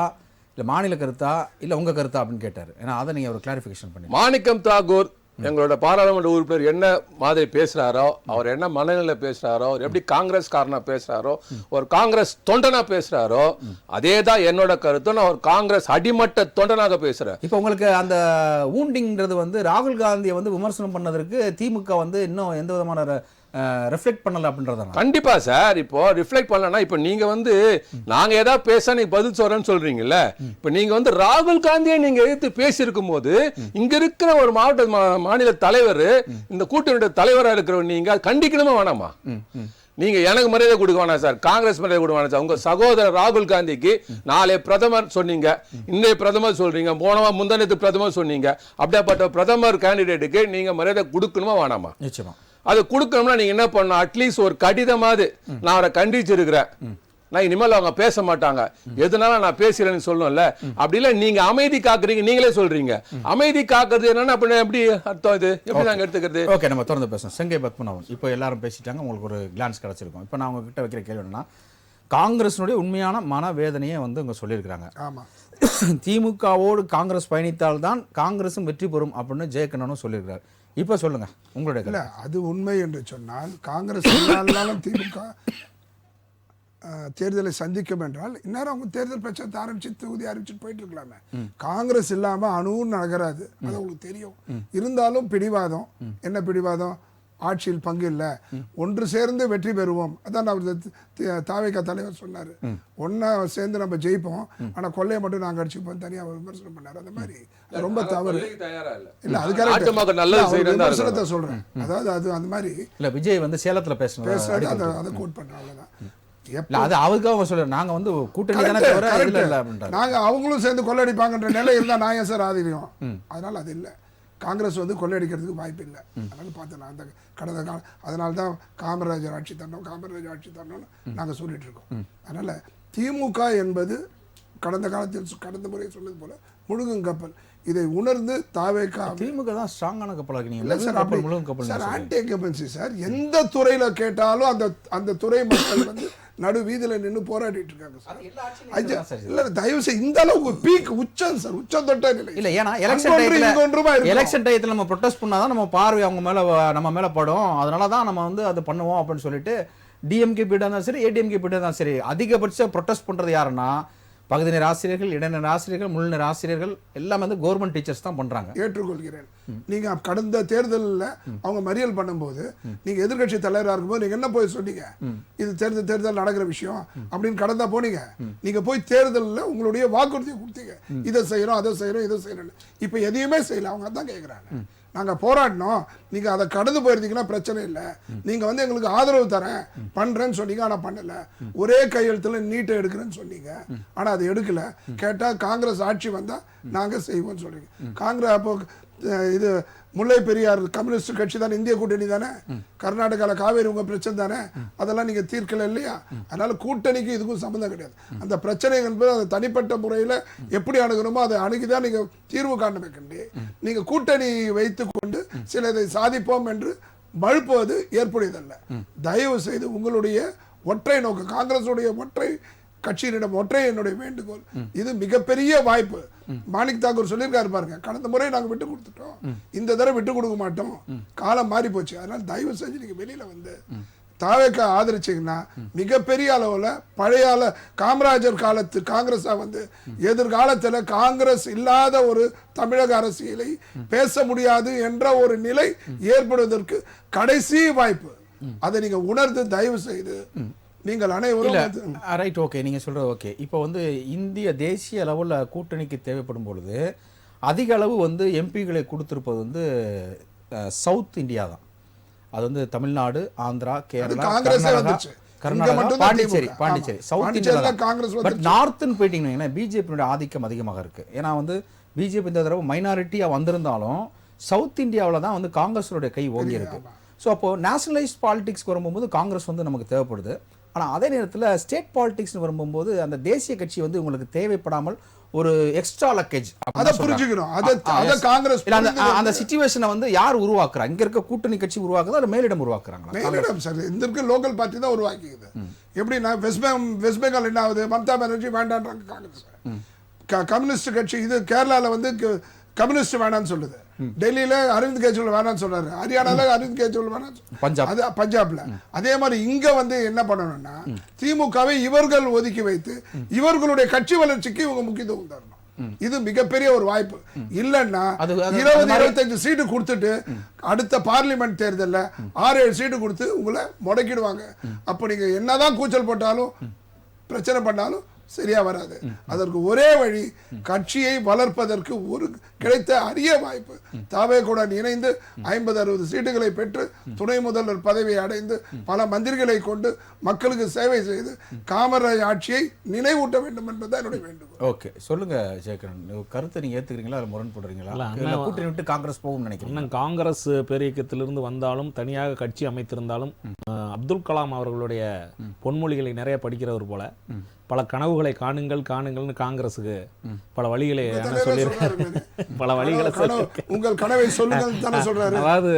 S1: இல்லை மாநில கருத்தா இல்லை உங்கள் கருத்தா அப்படின்னு கேட்டார். ஏன்னா அதை நீங்கள் ஒரு கிளாரிஃபிகேஷன் பண்ணி.
S5: மாணிக்கம் தாகூர் எங்களோட பாராளுமன்ற உறுப்பினர் என்ன மாதிரி பேசுறாரோ, அவர் என்ன மனநிலை பேசுறாரோ, அவர் எப்படி காங்கிரஸ் காரனா பேசுறாரோ, ஒரு காங்கிரஸ் தொண்டனா பேசுறாரோ, அதே தான் என்னோட கருத்து. நான் ஒரு காங்கிரஸ் அடிமட்ட தொண்டனாக பேசுறேன்.
S1: இப்போ உங்களுக்கு அந்த ஊண்டிங்கிறது வந்து ராகுல் காந்தியை வந்து விமர்சனம் பண்ணதற்கு திமுக வந்து இன்னும் எந்த விதமான ரிஃப்ளெக்ட் பண்ணல அப்படின்றத.
S5: கண்டிப்பா சார். இப்போ ரிஃப்ளெக்ட் பண்ணலன்னா இப்போ நீங்க வந்து நாங்க ஏதாவது பேச நீங்க பதில் சொல்றேன்னு சொல்றீங்கல்ல. இப்போ நீங்க வந்து ராகுல் காந்தியை நீங்க எதிர்த்து பேசியிருக்கும் போது இங்க இருக்கிற ஒரு மாநில தலைவர், இந்த கூட்டணியோட தலைவரா இருக்கிறவர், நீங்க கண்டிக்கணுமா வேணாமா? நீங்க எனக்கு மரியாதை கொடுக்க வேணாம் சார், காங்கிரஸ் மரியாதை கொடுக்க வேணாம் சார். உங்க சகோதரர் ராகுல் காந்திக்கு நாளை பிரதமர் சொன்னீங்க, இன்றைய பிரதமர் சொல்றீங்க, முந்தனத்து பிரதமர் சொன்னீங்க. அப்படியாப்பட்ட பிரதமர் கேண்டிடேட்டுக்கு நீங்க மரியாதை கொடுக்கணுமா வேணாமா?
S1: நிச்சயமா
S5: அது கொடுக்கணும்னா நீங்க என்ன பண்ணணும், அட்லீஸ்ட் ஒரு கடிதமாவது நான் அவரை கண்டிச்சிருக்கிறேன், நான் இனிமேல் அவங்க பேச மாட்டாங்க, எதனால நான் பேசுறேன்னு சொல்லணும்ல. அப்படி இல்லை நீங்க அமைதி காக்குறீங்க, நீங்களே சொல்றீங்க. அமைதி காக்குறது என்னன்னா எப்படி அர்த்தம், இது எப்படி நாங்க எடுத்துக்கிறது?
S1: ஓகே, நம்ம தொடர்ந்து பேசணும். செங்கை பத்மநாபன், இப்போ எல்லாரும் பேசிட்டாங்க, உங்களுக்கு ஒரு கிளான்ஸ் கிடைச்சிருக்கும். இப்போ நான் உங்ககிட்ட வைக்கிற கேள்வி என்னன்னா, காங்கிரஸினுடைய உண்மையான மனவேதனையை வந்து இவங்க சொல்லியிருக்கிறாங்க.
S3: ஆமா,
S1: திமுகவோடு காங்கிரஸ் பயணித்தால்தான் காங்கிரஸும் வெற்றி பெறும் அப்படின்னு ஜெயக்கண்ணனும் சொல்லியிருக்கிறார். இப்போ சொல்லுங்க உங்களுடைய
S3: இல்ல அது உண்மை என்று சொன்னால் காங்கிரஸ் எல்லாரும் திமுக தேர்தலை சந்திக்கும் என்றால் இந்நேரம் அவங்க தேர்தல் பிரச்சாரத்தை ஆரம்பிச்சு தொகுதி அறிவிச்சுட்டு போயிட்டு இருக்கலாமே. காங்கிரஸ் இல்லாம அணுவும் நகராது, அது உங்களுக்கு தெரியும். இருந்தாலும் பிடிவாதம், என்ன பிடிவாதம், ஆட்சியில் பங்கு இல்லை, ஒன்று சேர்ந்து வெற்றி பெறுவோம். அதான் அவர் தாவேகா தலைவர் சொன்னாரு, ஒன்னா சேர்ந்து நம்ம ஜெயிப்போம், ஆனா கொள்ளையை மட்டும் நாங்க அடிச்சுப்போம் தனியா விமர்சனம் பண்ணாரு. அந்த மாதிரி ரொம்ப தவறு இல்ல, அது விமர்சனத்தை சொல்றேன். அதாவது அது அந்த மாதிரி
S1: இல்ல, விஜய் வந்து சேலத்துல பேசுறது
S3: அதை கோட் பண்றேன், அவ்வளவுதான்.
S1: அது அவருக்காக சொல்றாரு, நாங்க வந்து கூட்டணி தானே தவிர இல்ல இல்ல அப்படின்றாங்க.
S3: நாங்க அவங்களும் சேர்ந்து கொள்ளையடிப்பாங்கன்ற நிலை இருந்தா நான் ஏன் சார் ஆதரிக்கும்? அதனால அது இல்லை, காங்கிரஸ் வந்து கொள்ளையடிக்கிறதுக்கு வாய்ப்பு இல்லை. அதனால பார்த்தேன் அந்த கடந்த காலம், அதனால தான் காமராஜர் ஆட்சி தரணும்னு நாங்கள் சொல்லிட்டு இருக்கோம். அதனால திமுக என்பது கடந்த காலத்தில் கடந்த முறை சொன்னது போல முழுகும் கப்பல். இதை உணர்ந்து தாவேகா,
S1: திமுக தான் ஸ்ட்ராங்கான கப்பல்.
S3: சார் ஆன்டி இன்கம்பன்சி சார், எந்த துறையில கேட்டாலும் அந்த துறை மக்கள் வந்து நடு வீதியில நின்று போராடிட்டு இருக்காங்க சார். இல்ல தயவு செய்து இந்த அளவுக்கு பீக் உச்சம் சார், உச்சம் தொட்ட நிலை
S1: இல்ல. ஏன்னா எலெக்ஷன் டயத்துல நம்ம ப்ரொடெஸ்ட் பண்ணாதான் நம்ம பார்வை அவங்க மேல நம்ம மேல படும். அதனாலதான் நம்ம வந்து அது பண்ணுவோம் அப்படின்னு சொல்லிட்டு டிஎம்கே பீடா இருந்தாலும் சரி, ஏடிஎம்கே பீடா இருந்தாலும் சரி, அதிகபட்ச ப்ரொடெஸ்ட் பண்றது யாருன்னா பகுதி நேர ஆசிரியர்கள், இடைநிலை ஆசிரியர்கள், முழுநேர ஆசிரியர்கள் எல்லாமே வந்து கவர்மெண்ட் டீச்சர்ஸ் தான் பண்றாங்க.
S3: ஏற்றுக்கொள்கிறேன். நீங்க கடந்த தேர்தலில் அவங்க மறியல் பண்ணும்போது நீங்க எதிர்கட்சி தலைவராக இருக்கும்போது நீங்க என்ன போய் சொன்னீங்க, இது தேர்தல் நடக்கிற விஷயம் அப்படின்னு கடந்தா போனீங்க. நீங்க போய் தேர்தலில் உங்களுடைய வாக்குறுதியை கொடுத்தீங்க, இதை செய்யறோம் அதை செய்யறோம் இதை செய்யறோம். இப்ப எதையுமே செய்யல, அவங்க தான் கேட்கிறாங்க. நாங்க போராடினோம், நீங்க அதை கடந்து போயிருந்தீங்கன்னா பிரச்சனை இல்லை, நீங்க வந்து எங்களுக்கு ஆதரவு தரேன் பண்றேன்னு சொன்னீங்க, ஆனா பண்ணல. ஒரே கையெழுத்துல நீட்டை எடுக்கிறேன்னு சொன்னீங்க, ஆனா அது எடுக்கல. கேட்டா காங்கிரஸ் ஆட்சி வந்தா நாங்க செய்வோம்னு சொல்றீங்க. காங்கிரஸ் அப்போ இது முல்லை பெரியார் கம்யூனிஸ்ட் கட்சி தானே, இந்திய கூட்டணி தானே, கர்நாடகாவில் காவேரி உங்க பிரச்சனை தானே, அதெல்லாம் நீங்க தீர்க்கல இல்லையா? அதனால கூட்டணிக்கு இதுக்கும் சம்பந்தம் கிடையாது. அந்த பிரச்சனை என்பது அது தனிப்பட்ட முறையில் எப்படி அணுகணுமோ அதை அணுகிதான் நீங்க தீர்வு காண. நீங்க கூட்டணி வைத்துக் கொண்டு சில இதை சாதிப்போம் என்று மழுப்புவது ஏற்புடையதல்ல. தயவு செய்து உங்களுடைய ஒற்றை நோக்கு, காங்கிரசுடைய ஒற்றை கட்சியினிடம் ஒற்றை என்னுடைய வேண்டுகோள், இது மிகப்பெரிய வாய்ப்பு. மாணிக் தாக்கூர் சொல்லியிருக்காரு பாருங்க, கடந்த முறை நாங்க விட்டு கொடுத்துட்டோம், இந்த தடவை விட்டு கொடுக்க மாட்டோம், காலம் மாறி போச்சு. அதனால தயவு செஞ்சு நீங்க வெளியில வந்து தாவேக்கா ஆதரிச்சீங்கன்னா மிகப்பெரிய அளவுல பழைய காமராஜர் காலத்து காங்கிரஸா வந்து எதிர்காலத்துல காங்கிரஸ் இல்லாத ஒரு தமிழக அரசியலை பேச முடியாது என்ற ஒரு நிலை ஏற்படுவதற்கு கடைசி வாய்ப்பு. அதை நீங்க உணர்ந்து தயவு செய்து நீங்கள் அனைவரும்
S1: ரைட். ஓகே, நீங்க சொல்றது ஓகே. இப்போ வந்து இந்திய தேசிய அளவில் கூட்டணிக்கு தேவைப்படும் பொழுது அதிக அளவு வந்து எம்பிகளை கொடுத்திருப்பது வந்து சவுத் இந்தியா தான். அது வந்து Tamil Nadu, Andhra, Kerala, Karnataka, Pondicherry south India. But நார்த்துன்னு போயிட்டீங்கன்னா பிஜேபியோட ஆதிக்கம் அதிகமாக இருக்கு. ஏன்னா வந்து பிஜேபி இந்த தடவை மைனாரிட்டியா வந்திருந்தாலும் சவுத் இந்தியாவில் தான் வந்து காங்கிரஸோடைய கை ஓங்கி இருக்கு. ஸோ அப்போ நேஷனலைஸ் பாலிடிக்ஸ்க்கு வரும்போது காங்கிரஸ் வந்து நமக்கு தேவைப்படுது. ஆனால் அதே நேரத்தில் ஸ்டேட் பாலிடிக்ஸ்னு வரும்போது அந்த தேசிய கட்சி வந்து உங்களுக்கு தேவைப்படாமல் ஒரு எக்ஸ்ட்ரா லக்கேஜ்
S3: அதை புரிஞ்சுக்கணும். அதை காங்கிரஸ்
S1: அந்த சிச்சுவேஷனை வந்து யார் உருவாக்குறா? இங்க இருக்க கூட்டணி கட்சி உருவாக்குதா இல்ல மேலிடம் உருவாக்குறாங்களா?
S3: மேலிடம் சார், இந்த இருக்க லோக்கல் பார்ட்டி தான் உருவாக்கிக்குது. எப்படின்னா வெஸ்ட் பெங்கால் என்ன ஆகுது, மம்தா பானர்ஜி வேண்டான்றாங்க காங்கிரஸ். கம்யூனிஸ்ட் கட்சி இது கேரளாவில் வந்து கம்யூனிஸ்ட் வேணான்னு சொல்லுது, டெல்லியில அரவிந்த் கெஜ்ரிவால் வேணான்னு சொல்றாரு, ஹரியானால அரவிந்த் கெஜ்ரிவால் வேணான்னு பஞ்சாப்ல. அதே மாதிரி இங்க வந்து என்ன பண்ணணும்னா திமுகவை இவர்கள் ஒதுக்கி வைத்து இவர்களுடைய கட்சி வளர்ச்சிக்கு இவங்க முக்கியத்துவம் தரணும். இது மிகப்பெரிய ஒரு வாய்ப்பு. இல்லன்னா 20-25 சீட்டு கொடுத்துட்டு அடுத்த பார்லிமெண்ட் தேர்தலில் 6-7 சீட்டு கொடுத்து உங்களை முடக்கிடுவாங்க. அப்ப நீங்க என்னதான் கூச்சல் போட்டாலும் பிரச்சனை பண்ணாலும் சரியா வராது. அதற்கு ஒரே வழி கட்சியை வளர்ப்பதற்கு ஒரு கிடைத்த அரிய வாய்ப்பு. தாவேகுடன் இணைந்து 50-60 சீட்டுகளை பெற்று துணை முதல்வர் பதவியை அடைந்து பல மந்திரிகளை கொண்டு மக்களுக்கு சேவை செய்து காமராஜ் ஆட்சியை நினைவூட்ட வேண்டும் என்பதுதான் என்னுடைய வேண்டுகோள்.
S1: ஓகே, சொல்லுங்க ஜெயகரன், கருத்தை நீங்க ஏத்துக்கிறீங்களா இல்ல முரண்படுறீங்களா? இல்ல கூட்டணி விட்டு காங்கிரஸ் போகும் நினைக்கிறீங்க?
S2: காங்கிரஸ் பேரியக்கத்திலிருந்து வந்தாலும் தனியாக கட்சி அமைத்திருந்தாலும் அப்துல் கலாம் அவர்களுடைய பொன்மொழிகளை நிறைய படிக்கிறவர் போல பல கனவுகளை காணுங்கள் காணுங்கள்னு காங்கிரஸுக்கு பல வழிகளை சொல்லியிருக்காரு. பல வழிகளை
S3: உங்கள் கனவை சொல்லுங்கள் தானே சொல்றாரு.
S2: அதாவது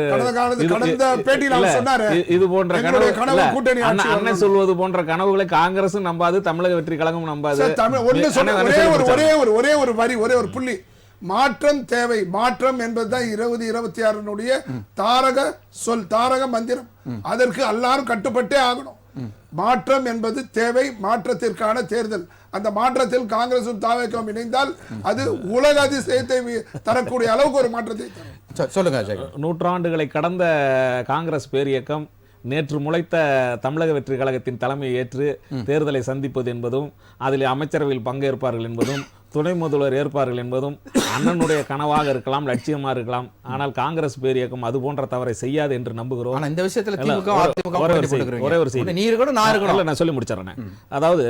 S3: கடந்த பேட்டியில் அவர் சொன்னாரு,
S2: இது போன்ற
S3: கனவு கூட்டணி
S2: அண்ணன் சொல்வது போன்ற கனவுகளை காங்கிரஸும் நம்பாது, தமிழக வெற்றி கழகம் நம்பாது.
S3: ஒரே ஒரு வரி, ஒரே ஒரு புள்ளி, மாற்றம் தேவை. மாற்றம் என்பதுதான் 2026 தாரக சொல், தாரக மந்திரம். அதற்கு எல்லாரும் கட்டுப்பட்டே ஆகணும். மாற்றம் என்பது தேவை, மாற்றத்திற்கான தேர்தல். அந்த மாற்றத்தில் காங்கிரசும் தாவேக்கும் இணைந்தால் அது உலக அதிசயத்தை தரக்கூடிய அளவுக்கு ஒரு மாற்றத்தை தரும்.
S1: சொல்லுங்க.
S2: நூற்றாண்டுகளை கடந்த காங்கிரஸ் பேரியக்கம் நேற்று முளைத்த தமிழக வெற்றி கழகத்தின் தலைமையை ஏற்று தேர்தலை சந்திப்பது என்பதும் அதில் அமைச்சரவையில் பங்கேற்பார்கள் என்பதும் துணை முதல்வர் ஏற்பார்கள் என்பதும் அண்ணனுடைய கனவாக இருக்கலாம், லட்சியமா இருக்கலாம். ஆனால் காங்கிரஸ் பேரியக்கம் அது போன்ற தவறை செய்யாது என்று நம்புகிறோம்.
S1: ஆனா இந்த விஷயத்துல
S2: ஒரே ஒரு செய்தி நான் சொல்லி முடிச்சிடறேன். அதாவது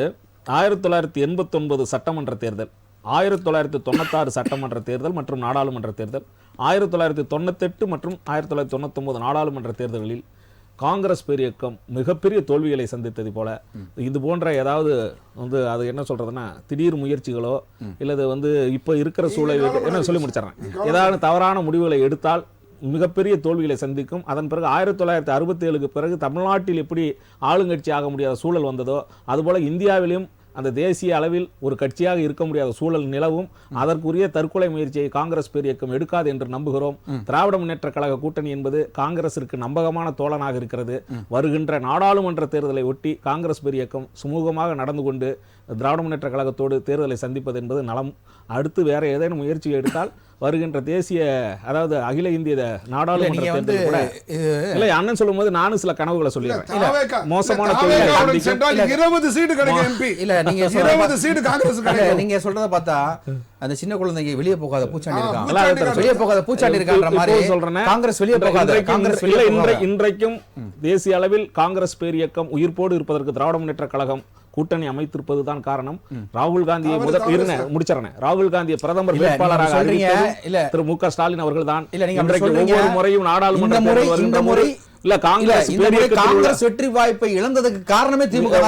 S2: 1989 சட்டமன்ற தேர்தல், 1996 சட்டமன்ற தேர்தல் மற்றும் நாடாளுமன்ற தேர்தல், 1998 மற்றும் 1999 நாடாளுமன்ற தேர்தல்களில் காங்கிரஸ் பேரியக்கம் மிகப்பெரிய தோல்விகளை சந்தித்தது போல இது போன்ற ஏதாவது அது என்ன சொல்றதுன்னா திடீர் முயற்சிகளோ இல்லது இப்ப இருக்கிற சூழல் என்ன சொல்லி முடிச்சிடறேன், ஏதாவது தவறான முடிவுகளை எடுத்தால் மிகப்பெரிய தோல்விகளை சந்திக்கும். அதன் பிறகு 1967க்கு பிறகு தமிழ்நாட்டில் எப்படி ஆளுங்கட்சி ஆக முடியாத சூழல் வந்ததோ அதுபோல இந்தியாவிலும் அந்த தேசிய அளவில் ஒரு கட்சியாக இருக்க முடியாத சூழல் நிலவும். அதற்குரிய தற்கொலை முயற்சியை காங்கிரஸ் பேரியக்கம் எடுக்காது என்று நம்புகிறோம். திராவிட முன்னேற்ற கழக கூட்டணி என்பது காங்கிரசிற்கு நம்பகமான தோழனாக இருக்கிறது. வருகின்ற நாடாளுமன்ற தேர்தலை ஒட்டி காங்கிரஸ் பேரியக்கம் சுமூகமாக நடந்து கொண்டு திராவிட முன்னேற்ற கழகத்தோடு தேர்தலை சந்திப்பது என்பது நலம். அடுத்து வேற ஏதேனும் முயற்சி எடுத்தால் வருகின்ற தேசிய அதாவது அகில இந்திய நாடாளுமன்ற தேர்தல் கூட இல்ல அண்ணன் சொல்லும் போது நானும் சில கனவுகளை சொல்லிடுறேன். மோசமான
S3: 20 சீட்டு கிடைக்கும் எம்பி.
S1: இல்ல நீங்க
S3: 20 சீட்டு காங்கிரஸ் கிடைக்கும்.
S1: நீங்க சொல்றத பார்த்தா அந்த சின்ன குழந்தைங்க வெளியே போகாத பூச்சாண்டி இருக்காங்க, வெளியே போகாத பூச்சாண்டி இருக்கான்ற மாதிரி சொல்றேன். காங்கிரஸ் வெளியே போகாத, காங்கிரஸ்
S2: இன்றைக்கும் தேசிய அளவில் காங்கிரஸ் பேரியக்கம் உயிர்ப்போடு இருப்பதற்கு திராவிட முன்னேற்ற கழகம் கூட்டணி அமைத்திருப்பதுதான் காரணம். ராகுல் காந்தியை முடிச்சிடறேன். ராகுல் காந்தியை பிரதமர் வேட்பாளராக திரு மு க ஸ்டாலின் அவர்கள் தான். ஒவ்வொரு முறையும் நாடாளுமன்ற இல்ல காங்கிரஸ்
S1: வெற்றி வாய்ப்பை இழந்ததுக்கு காரணமே திமுக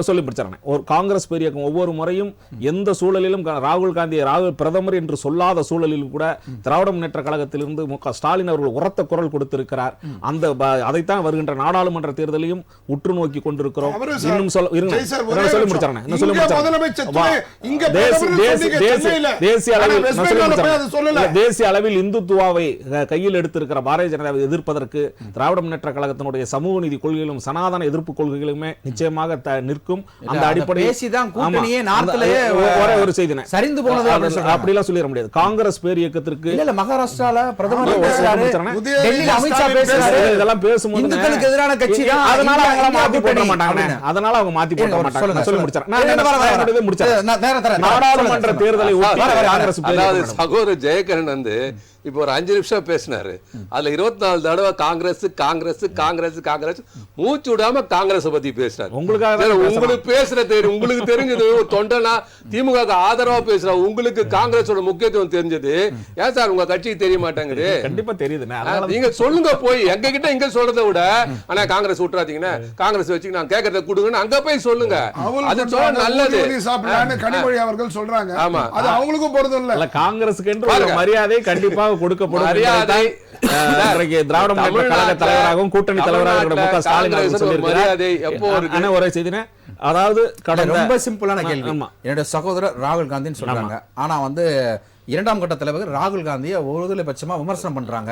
S2: சொல்லி பிடிச்சாங்க. ஒரு காங்கிரஸ் பேரியக்கம் ஒவ்வொரு முறையும் எந்த சூழலிலும் ராகுல் காந்தியை பிரதமர் என்று சொல்லாத சூழலிலும் கூட திராவிட முன்னேற்ற கழகத்திலிருந்து மு க ஸ்டாலின் அவர்கள் உரத்த குரல் கொடுத்திருக்கிறார். அந்த அதைத்தான் வருகின்ற நாடாளுமன்ற தேர்தலையும் உற்று நோக்கி கொண்டிருக்கிறோம். இன்னும் சொல்லி முடிச்சாங்க. தேசிய அளவில் இந்துத்துவாவை கையில் எடுத்திருக்கிற பாரதிய ஜனதாவை எதிர்ப்பதற்கு திராவிட முன்னேற்ற கழகத்தினுடைய சமூக நீதி கொள்கைகளும் சனாதன எதிர்ப்பு கொள்கைகளுமே நிச்சயமாக நிற்கும். அந்த அடிப்படையே ஒரே ஒரு செய்தி சரிந்து போனது அப்படிலாம் சொல்லிட முடியாது. காங்கிரஸ் பேரியக்கத்திற்கு
S1: இல்ல மகாராஷ்டிரால பிரதமர் டெல்லியில அமித்ஷா பேசுறாரு, இதெல்லாம் பேசும்போது இந்துக்களுக்கு எதிரான கட்சி தான், அதனால அவங்க மாத்தி போட மாட்டாங்க, அதனால அவங்க மாத்தி போட மாட்டாங்க. சொல்லி முடிச்சறேன். நான் முடிச்சறேன். நாடாளுமன்ற தேர்தலை ஒட்டி காங்கிரஸ்
S5: சகோதரர் ஜெயகரன் இப்போ ஒரு 5 நிமிஷம் பேசினாரு. அதுல 24 தடவை காங்கிரஸ் காங்கிரஸ் காங்கிரஸ் காங்கிரஸ் மூச்சு விடாம காங்கிரஸ் பத்தி பேசுறாரு. உங்களுக்கு பேசுற தெரியும், உங்களுக்கு தெரிஞ்சது தொண்டனா திமுக ஆதரவா பேசுற உங்களுக்கு காங்கிரஸோட முக்கியத்துவம் தெரிஞ்சது. ஏன் சார் உங்க கட்சிக்கு தெரிய மாட்டேங்குது?
S2: கண்டிப்பா தெரியுது.
S5: நீங்க சொல்லுங்க போய் எங்க கிட்ட இங்க சொல்றதை விட ஆனா காங்கிரஸ் விட்டுறாதீங்கன்னா காங்கிரஸ் வச்சு நான் கேட்கறத கொடுங்கன்னு அங்க போய் சொல்லுங்க. அது சொல்ல நல்லது.
S3: கனிமொழி அவர்கள் சொல்றாங்க. ஆமா, அது அவங்களுக்கும் பொருத்தம் இல்ல.
S2: காங்கிரஸுக்கு என்று மரியாதை கண்டிப்பா கொடுக்கப்படும். திராவிட முன்னேற்ற கழக தலைவராகவும் கூட்டணி தலைவராக மு க ஸ்டாலின் சொல்லியிருக்கிறார். ஒரே செய்தினா அதாவது
S1: ரொம்ப சிம்பிளான கேள்வி. என்னோட சகோதரர் ராகுல் காந்தின்னு சொல்றாங்க. ஆனா இரண்டாம் கட்ட தலைவர் ராகுல் காந்தியை ஒருதலை பட்சமா விமர்சனம் பண்றாங்க.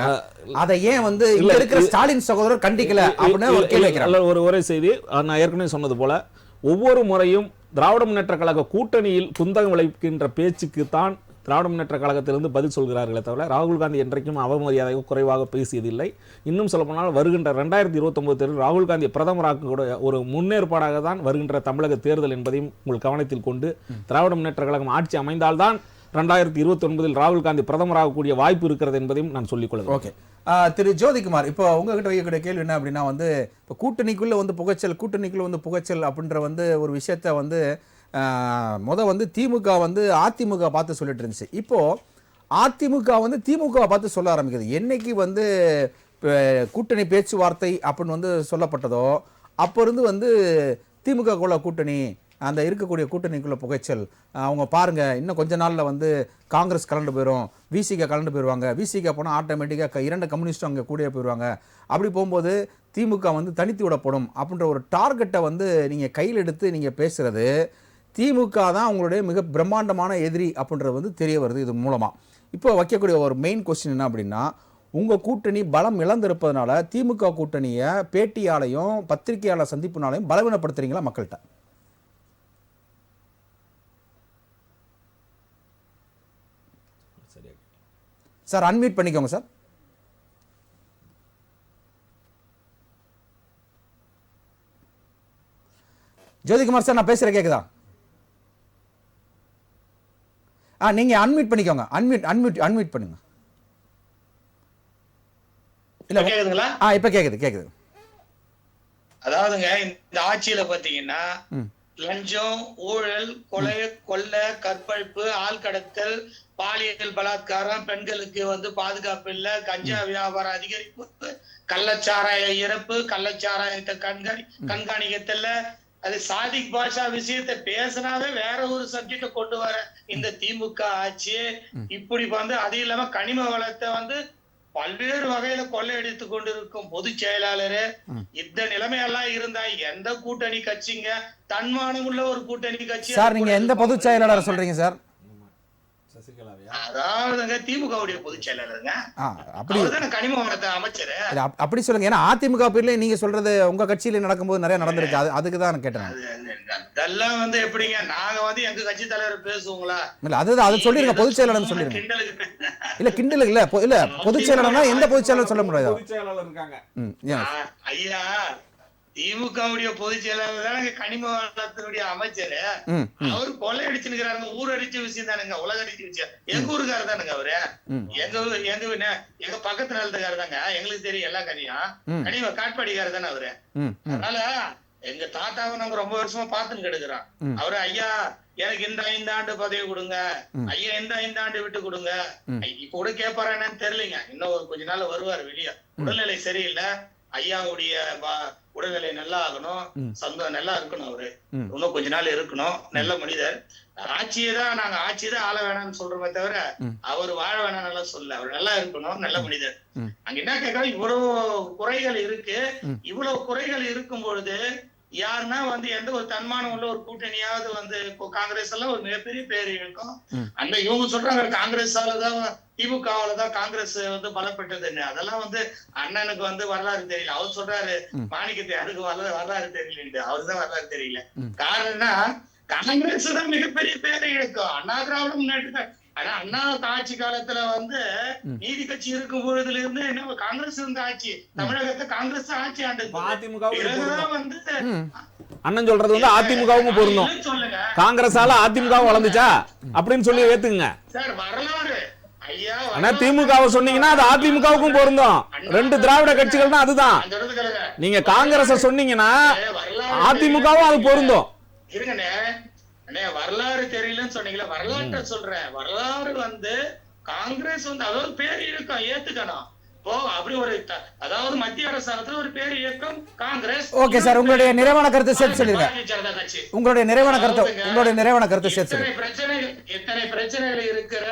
S1: அதை ஏன் இங்க இருக்கிற ஸ்டாலின் சகோதரர் கண்டிக்கல அப்படின்னு
S2: ஒரே செய்தி. நான் ஏற்கனவே சொன்னது போல ஒவ்வொரு முறையும் திராவிட முன்னேற்ற கழக கூட்டணியில் குந்தகம் விளைக்கின்ற பேச்சுக்கு தான் திராவிட முன்னேற்ற கழகத்திலிருந்து பதில் சொல்கிறார்களே தவிர ராகுல் காந்தி என்றைக்கும் அவமரியாதையாக குறைவாக பேசியதில்லை. இன்னும் சொல்லப்போனால் வருகின்ற 2029 தேர்தல் ராகுல் காந்தி பிரதமராக ஒரு முன்னேற்பாடாக தான் வருகின்ற தமிழக தேர்தல் என்பதையும் உங்கள் கவனத்தில் கொண்டு திராவிட முன்னேற்ற கழகம் ஆட்சி அமைந்தால்தான் 2029 ராகுல் காந்தி பிரதமராகக்கூடிய வாய்ப்பு இருக்கிறது என்பதையும் நான் சொல்லிக்கொள்கிறேன்.
S1: ஓகே, திரு ஜோதிகுமார், இப்போ உங்ககிட்ட வைக்கக்கூடிய கேள்வி என்ன அப்படின்னா இப்போ கூட்டணிக்குள்ள புகைச்சல் அப்படின்ற ஒரு விஷயத்த திமுக அதிமுக பார்த்து சொல்லிட்டு இருந்துச்சு. இப்போ அதிமுக திமுக பார்த்து சொல்ல ஆரம்பிக்குது. என்னைக்கு கூட்டணி பேச்சுவார்த்தை அப்படின்னு சொல்லப்பட்டதோ அப்போ இருந்து திமுக குள்ள கூட்டணி, அந்த இருக்கக்கூடிய கூட்டணிக்குள்ள புகைச்சல், அவங்க பாருங்க இன்னும் கொஞ்ச நாள்ல காங்கிரஸ் கலந்து போயிடும், விசிக கலந்து போயிடுவாங்க, விசிக போனால் ஆட்டோமேட்டிக்காக 2 கம்யூனிஸ்டும் அங்கே கூடிய போயிடுவாங்க, அப்படி போகும்போது திமுக தனித்து விடப்படும் அப்படின்ற ஒரு டார்கெட்டை நீங்கள் கையில் எடுத்து நீங்கள் பேசுறது, திமுக தான் அவங்களுடைய மிக பிரம்மாண்டமான எதிரி அப்படின்றது தெரிய வருது இது மூலமாக. இப்போ வைக்கக்கூடிய ஒரு மெயின் கொஸ்டின் என்ன அப்படின்னா, உங்கள் கூட்டணி பலம் இழந்திருப்பதனால திமுக கூட்டணியை பேட்டியாலையும் பத்திரிகையாளர் சந்திப்புனாலையும் பலவீனப்படுத்துறீங்களா மக்கள்கிட்ட? சார் அன்மியூட் பண்ணிக்கோங்க சார். ஜோதிகுமார் சார், நான் பேசுறேன் கேக்குதா? நீங்க அன்மியூட் பண்ணிக்கோங்க. அன்மியூட் பண்ணுங்க. இல்ல
S4: கேக்குதுங்களா?
S1: இப்ப கேக்குது.
S4: அதாவதுங்க, இந்த ஆட்சியில பாத்தீங்கன்னா லஞ்சம், ஊழல், கொள்ளை, கற்பழிப்பு, ஆள் கடத்தல், பாலியல் பலாத்காரம், பெண்களுக்கு பாதுகாப்பு இல்ல, கஞ்சா வியாபாரம் அதிகரிப்பு, கள்ளச்சாராய இறப்பு, கள்ளச்சாராயத்தை கண்காணிக்கத்துல, அது சாதிக் பாஷா விஷயத்தை பேசினாவே வேற ஒரு சப்ஜெக்ட கொண்டு வர இந்த திமுக ஆட்சி இப்படி அது இல்லாம கனிம வளத்தை பல்வேறு வகையில கொள்ளையடித்து கொண்டிருக்கும் பொதுச் செயலாளரு. இந்த நிலைமையெல்லாம் இருந்தா எந்த கூட்டணி கட்சிங்க தன்மானம் உள்ள ஒரு கூட்டணி கட்சி?
S1: சார் நீங்க எந்த பொதுச் செயலாளர் சொல்றீங்க சார்?
S4: அதாவதுங்க திமுகவுடைய பொதுச் செயலாளருங்க. அப்படிதானே கனிம வளத்தை அமைச்சர்.
S1: அப்படி சொல்லுங்க. ஏன்னா அதிமுக பேர்ல நீங்க சொல்றது உங்க கட்சியில நடக்கும்போது நிறைய நடந்திருக்கு, அதுக்குதான் கேட்டேன்.
S4: அதெல்லாம் எப்படிங்க நாங்க எங்க கட்சி தலைவர் பேசுவோங்களா?
S1: இல்ல அதுதான் அது சொல்லிருங்க, பொதுச் செயலாளர் சொல்லிருங்க. இல்ல கிண்டலுக்கு இல்ல பொதுச் செயலாளர்னா எந்த பொதுச் செயலாளர் சொல்ல முடியாது.
S2: பொதுச் செயலாளர் இருக்காங்க
S4: ஐயா, திமுகவுடைய பொதுச் செயலாளர் தானே கனிம வளத்தினுடைய அமைச்சர். அவரு கொள்ளை அடிச்சுக்கிறாருங்க, ஊர் அடிச்ச விஷயம் தானுங்க, உலக அடிச்ச விஷயம். எங்க ஊருக்காரு தானுங்க அவரு, எங்க பக்கத்து நிலத்துக்காரு தாங்க, எங்களுக்கு தெரியும் எல்லா கதையும். கனிம காட்பாடிக்காரு தானே அவரு. அதனால எங்க தாத்தாவை நாங்க ரொம்ப வருஷமா பாத்துன்னு கிடக்குறோம். அவரு ஐயா எனக்கு இந்த 5 ஆண்டு பதவி கொடுங்க, ஐயா இந்த 5 ஆண்டு விட்டு கொடுங்க. இப்ப கூட கேட்பாரா என்னன்னு தெரியலீங்க. இன்னும் கொஞ்ச நாள் வருவாரு வெளியே. உடல்நிலை சரியில்லை, ஐயாவுடைய உடல்நிலை நல்லா ஆகணும், நல்லா இருக்கணும். அவரு இன்னும் கொஞ்ச நாள் இருக்கணும், நல்ல மனிதர். நாங்க ஆட்சியதான் ஆள வேணாம்னு சொல்றோமே தவிர அவர் வாழ வேணாம் சொல்ல. அவர் நல்லா இருக்கணும், நல்ல மனிதர். அங்க என்ன கேட்கறோம், இவ்வளவு குறைகள் இருக்கு. இவ்வளவு குறைகள் இருக்கும் பொழுது யாருன்னா எந்த ஒரு தன்மானம் உள்ள ஒரு கூட்டணியாவது காங்கிரஸ் எல்லாம் ஒரு மிகப்பெரிய பேர் இருக்கும். அந்த இவங்க சொல்றாங்க காங்கிரஸாலதான் திமுகவாலதான் காங்கிரஸ் பலப்பட்டதுன்னு. அதெல்லாம் அண்ணனுக்கு வரலாறு தெரியல. அவர் சொல்றாரு மாணிக்கத்தை யாருக்கு வரலாறு தெரியல, அவருதான் வரலாறு தெரியல. காரணம்னா காங்கிரஸ் தான் மிகப்பெரிய பேரை இழக்கும். அண்ணா திராவிட முன்னேற்ற ஆனா அண்ணா ஆட்சி காலத்துல நீதி கட்சி இருக்கும் பொழுதுல இருந்து என்ன காங்கிரஸ் இருந்த ஆட்சி, தமிழகத்தை காங்கிரஸ் ஆட்சி ஆண்டது.
S2: அண்ணன் சொல்றது அதிமுகவும் பொருந்தும். காங்கிரஸால அதிமுக வளர்ந்துச்சா அப்படின்னு சொல்லி ஏத்துங்க
S4: சார். வரலாறு ஐயா,
S2: ஆனா திமுகவை சொன்னீங்கன்னா அது அதிமுகவுக்கும் பொருந்தும். 2 திராவிட கட்சிகள் தான். அதுதான் நீங்க காங்கிரஸ சொன்னீங்கன்னா அதிமுகவும் அது பொருந்தும்.
S4: இருங்கண்ணே, வரலாறு தெரியலன்னு சொன்னீங்களா? வரலாற்றை சொல்றேன். வரலாறு காங்கிரஸ் அதாவது பேர் இயக்கம் ஏத்துக்கணும். இப்போ அப்படி ஒரு அதாவது மத்திய அரசாங்கத்துல ஒரு பேர் இயக்கம் காங்கிரஸ்.
S1: ஓகே சார், உங்களுடைய நிறைவான கருத்தை சேர்த்து சொல்லுங்க. உங்களுடைய நிறைவான கருத்தை சேர்த்து சொல்லுங்க.
S4: எத்தனை பிரச்சனைகள் இருக்கிற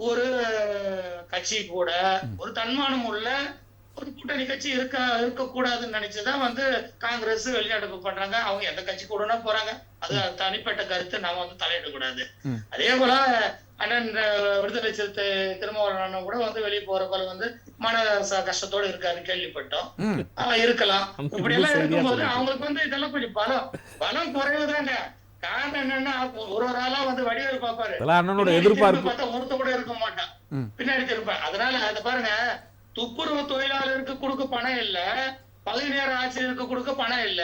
S4: ஒரு கட்சி கூட ஒரு தன்மானம் உள்ள ஒரு கூட்டணி கட்சி இருக்க கூடாதுன்னு நினைச்சுதான் காங்கிரஸ் வெளிநடப்பு பண்றாங்க. அவங்க எந்த கட்சி கூடனா போறாங்க, அது தனிப்பட்ட கருத்து நாம தலையிட கூடாது. அதே போல அண்ணன் விடுதலை சிறுத்தை திருமாவளவன் அண்ணன் கூட வெளியே போறப்ப மன கஷ்டத்தோடு இருக்காருன்னு கேள்விப்பட்டோம். இருக்கலாம். இப்படி எல்லாம் இருக்கும்போது அவங்களுக்கு இதெல்லாம் கொஞ்சம் பலம் குறைவுதாங்க. காரணம் என்னன்னா ஒரு ஆளா வந்து வடிவேல் பாப்பாரு,
S2: இதெல்லாம் அண்ணனோட
S4: பின்னாடி
S2: எதிர்பார்ப்பு.
S4: திரும்பி பார்த்தா ஒருத்த கூட இருக்க மாட்டான், பின்னாடி திரும்ப. அதனால அதை பாருங்க, துப்புரவு தொழிலாளருக்கு கொடுக்க பணம் இல்ல, பகுதி நேர ஆசிரியருக்கு கொடுக்க பணம் இல்ல,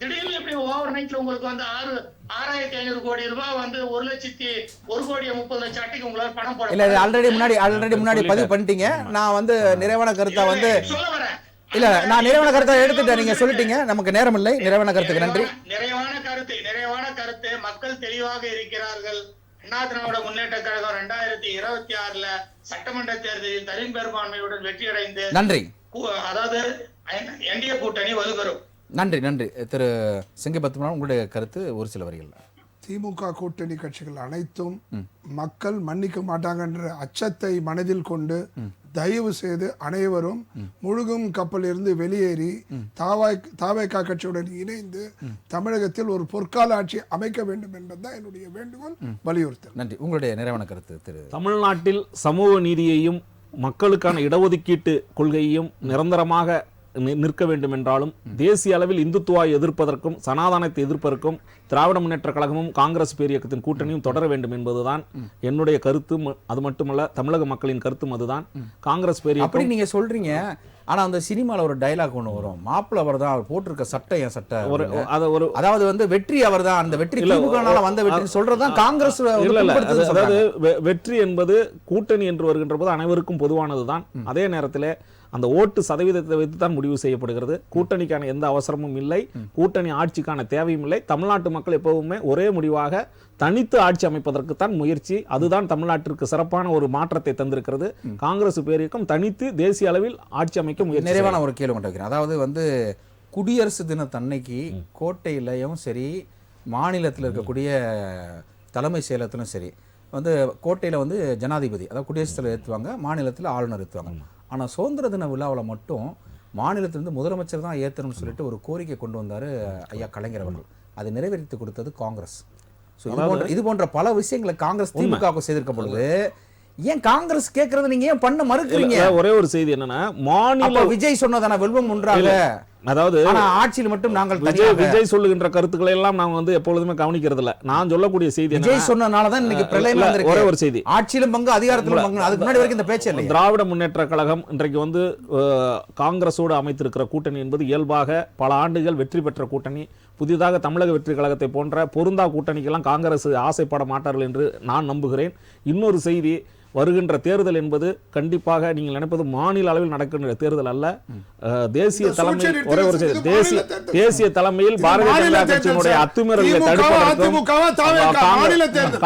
S4: திடீர்னு எப்படி ஓவர் நைட்ல உங்களுக்கு வந்து 6,500 கோடி ரூபாய் வந்து 1,01,30,00,000 அட்டைக்கு உங்களால பணம் போட
S1: இல்ல ஆல்ரெடி முன்னாடி பதிவு பண்ணிட்டீங்க. நான் வந்து நிறைவான கருத்தை வந்து
S4: சொல்ல வரேன்.
S1: இல்ல நான் நிறைவான கருத்தை எடுத்துட்டேன், நீங்க சொல்லிட்டீங்க, நமக்கு நேரம் இல்லை. நிறைவான கருத்துக்கு நன்றி.
S4: நிறைவான கருத்து மக்கள் தெளிவாக இருக்கிறார்கள். அண்ணா திராவிட முன்னேற்ற கழகம் 2026 சட்டமன்ற தேர்தலில் தனி பெரும்பான்மையுடன் வெற்றி அடைந்து
S1: நன்றி.
S4: அதாவது என்டிஏ கூட்டணி வலுப்பெறும்.
S1: நன்றி. திரு செங்கை பத்மநாபன், உங்களுடைய கருத்து ஒரு சில வரிகள்.
S3: திமுக கூட்டணி கட்சிகள் அனைத்தும் மக்கள் மன்னிக்க மாட்டாங்கன்ற அச்சத்தை மனதில் கொண்டு தயவு செய்து அனைவரும் முழுகும் கப்பலிருந்து வெளியேறி தாவேகா கட்சியுடன் இணைந்து தமிழகத்தில் ஒரு பொற்கால ஆட்சி அமைக்க வேண்டும் என்பதுதான் என்னுடைய வேண்டுகோள், வலியுறுத்தல்.
S1: நன்றி. உங்களுடைய நிறைவான கருத்து திரு.
S2: தமிழ்நாட்டில் சமூக நீதியையும் மக்களுக்கான இடஒதுக்கீட்டு கொள்கையையும் நிரந்தரமாக நிற்க வேண்டும் என்றாலும் தேசிய அளவில் இந்துத்துவா எதிர்ப்பதற்கும் சனாதனத்தை எதிர்ப்பதற்கும் திராவிட முன்னேற்ற கழகமும் காங்கிரஸ் பேரியக்கத்தின் கூட்டணியும் தொடர வேண்டும் என்பதுதான் என்னுடைய கருத்து. அது மட்டுமல்ல, தமிழக மக்களின் கருத்தும் அதுதான். காங்கிரஸ் பேரியக்கம்
S1: அப்படி நீங்க சொல்றீங்க. ஆனா அந்த சினிமால ஒரு டயலாக் ஒண்ணு வரும், மாப்பிள்ள அவர் தான், அவர் போட்டிருக்க சட்டை என் சட்டை, அதாவது வந்து வெற்றி அவர் தான், அந்த வெற்றி திமுகனால வந்த வெற்றி சொல்றதுதான் காங்கிரஸ்.
S2: அதாவது வெற்றி என்பது கூட்டணி என்று வருகின்ற போது அனைவருக்கும் பொதுவானதுதான். அதே நேரத்தில் அந்த ஓட்டு சதவீதத்தை வைத்து தான் முடிவு செய்யப்படுகிறது. கூட்டணிக்கான எந்த அவசரமும் இல்லை, கூட்டணி ஆட்சிக்கான தேவையும் இல்லை. தமிழ்நாட்டு மக்கள் எப்பவுமே ஒரே முடிவாக தனித்து ஆட்சி அமைப்பதற்கு தான் முயற்சி. அதுதான் தமிழ்நாட்டிற்கு சிறப்பான ஒரு மாற்றத்தை தந்திருக்கிறது. காங்கிரஸ் பேரியக்கம் தனித்து தேசிய அளவில் ஆட்சி அமைக்க முயற்சி.
S1: நிறைவான ஒரு கேள்வி மட்டும் வைக்கிறேன். அதாவது வந்து குடியரசு தினத்தன்னைக்கு கோட்டையிலையும் சரி, மாநிலத்தில் இருக்கக்கூடிய தலைமை செயலகத்திலும் சரி, வந்து கோட்டையில் வந்து ஜனாதிபதி, அதாவது குடியரசுத் தலைவர் ஏற்றுவாங்க, மாநிலத்தில் ஆளுநர் ஏற்றுவாங்க. ஆனால் சுதந்திர தின விழாவில் மட்டும் மாநிலத்திலிருந்து முதலமைச்சர் தான் ஏற்றணும்னு சொல்லிட்டு ஒரு கோரிக்கை கொண்டு வந்தார் ஐயா கலைஞர் அவர்கள். அதை நிறைவேற்றி கொடுத்தது காங்கிரஸ். ஸோ இது போன்ற பல விஷயங்களை காங்கிரஸ் திமுக செய்திருக்க பொழுது ஏன் காங்கிரஸ் கேட்கறது நீங்க ஏன் பண்ண மறுக்கிறீங்க?
S2: ஒரே ஒரு செய்தி என்னன்னா, மாநில
S1: விஜய் சொன்னதான வெல்வம் ஒன்றாக,
S2: அதாவது
S1: ஆட்சியில் மட்டும் நாங்கள்
S2: விஜய் சொல்லுகின்ற கருத்துக்களை எல்லாம் நாங்க வந்து எப்பொழுதுமே கவனிக்கிறது இல்ல. நான் சொல்லக்கூடிய செய்தி
S1: விஜய் சொன்னனாலதான் இன்னைக்கு பிரளயம் வந்திருக்கு.
S2: ஒரே ஒரு செய்தி,
S1: ஆட்சியிலும் பங்கு அதிகாரத்திலும் பங்கு. அதுக்கு முன்னாடி வரைக்கும் இந்த பேச்சு இல்லை.
S2: திராவிட முன்னேற்ற கழகம் இன்றைக்கு வந்து காங்கிரஸோடு அமைத்திருக்கிற கூட்டணி என்பது இயல்பாக பல ஆண்டுகள் வெற்றி பெற்ற கூட்டணி. புதிதாக தமிழக வெற்றி கழகத்தை போன்ற பொருந்தா கூட்டணிக்கெல்லாம் காங்கிரஸ் ஆசைப்பட மாட்டார்கள் என்று நான் நம்புகிறேன். இன்னொரு செய்தி, வருகின்ற தேர்தல் என்பது கண்டிப்பாக நீங்கள் நினைப்பது மாநில அளவில் நடக்கின்ற தேர்தல் அல்ல, தேசிய தலைமையில் ஒரே ஒரு தேசிய தலைமையில் பாரதிய ஜனதா கட்சியினுடைய அத்துமீறல்களை தடுப்பதற்கும்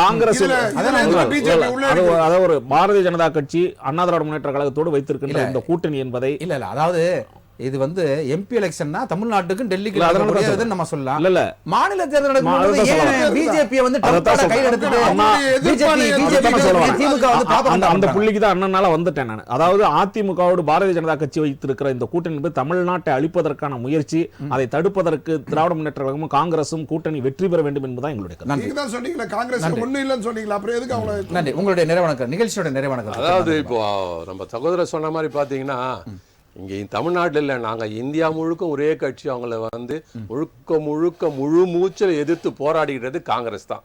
S2: காங்கிரஸ் அதாவது ஒரு பாரதிய ஜனதா கட்சி அண்ணா திராவிட முன்னேற்ற கழகத்தோடு வைத்திருக்கின்ற இந்த கூட்டணி என்பதை
S1: இல்ல அதாவது இது வந்து எம்பி எலெக்ஷன்னா தமிழ்நாட்டுக்கும் டெல்லிக்கு நம்ம சொல்லலாம். இல்ல மாநில தேர்தல் நடக்கும்போது ஏன் பிஜேபி வந்து கையில் எடுத்துட்டு
S2: அந்த புள்ளிக்கு தான் அண்ணனால வந்துட்டேன் நான். அதாவது அதிமுகவோடு பாரதிய ஜனதா கட்சி வைத்திருக்கிற இந்த கூட்டணி என்பது தமிழ்நாட்டை அழிப்பதற்கான முயற்சி. அதை தடுப்பதற்கு திராவிட முன்னேற்ற கழகமும் காங்கிரசும் கூட்டணி வெற்றி பெற வேண்டும் என்பதுதான் எங்களுடைய
S1: நன்றி. உங்களுடைய நிறைவான நிகழ்ச்சியோட நிறைவான,
S5: அதாவது இப்போ நம்ம சகோதரர் சொன்ன மாதிரி பாத்தீங்கன்னா, இங்கே தமிழ்நாட்டில் இல்லை, நாங்கள் இந்தியா முழுக்க ஒரே கட்சி, அவங்கள வந்து முழு மூச்சில் எதிர்த்து போராடிக்கிறது காங்கிரஸ் தான்.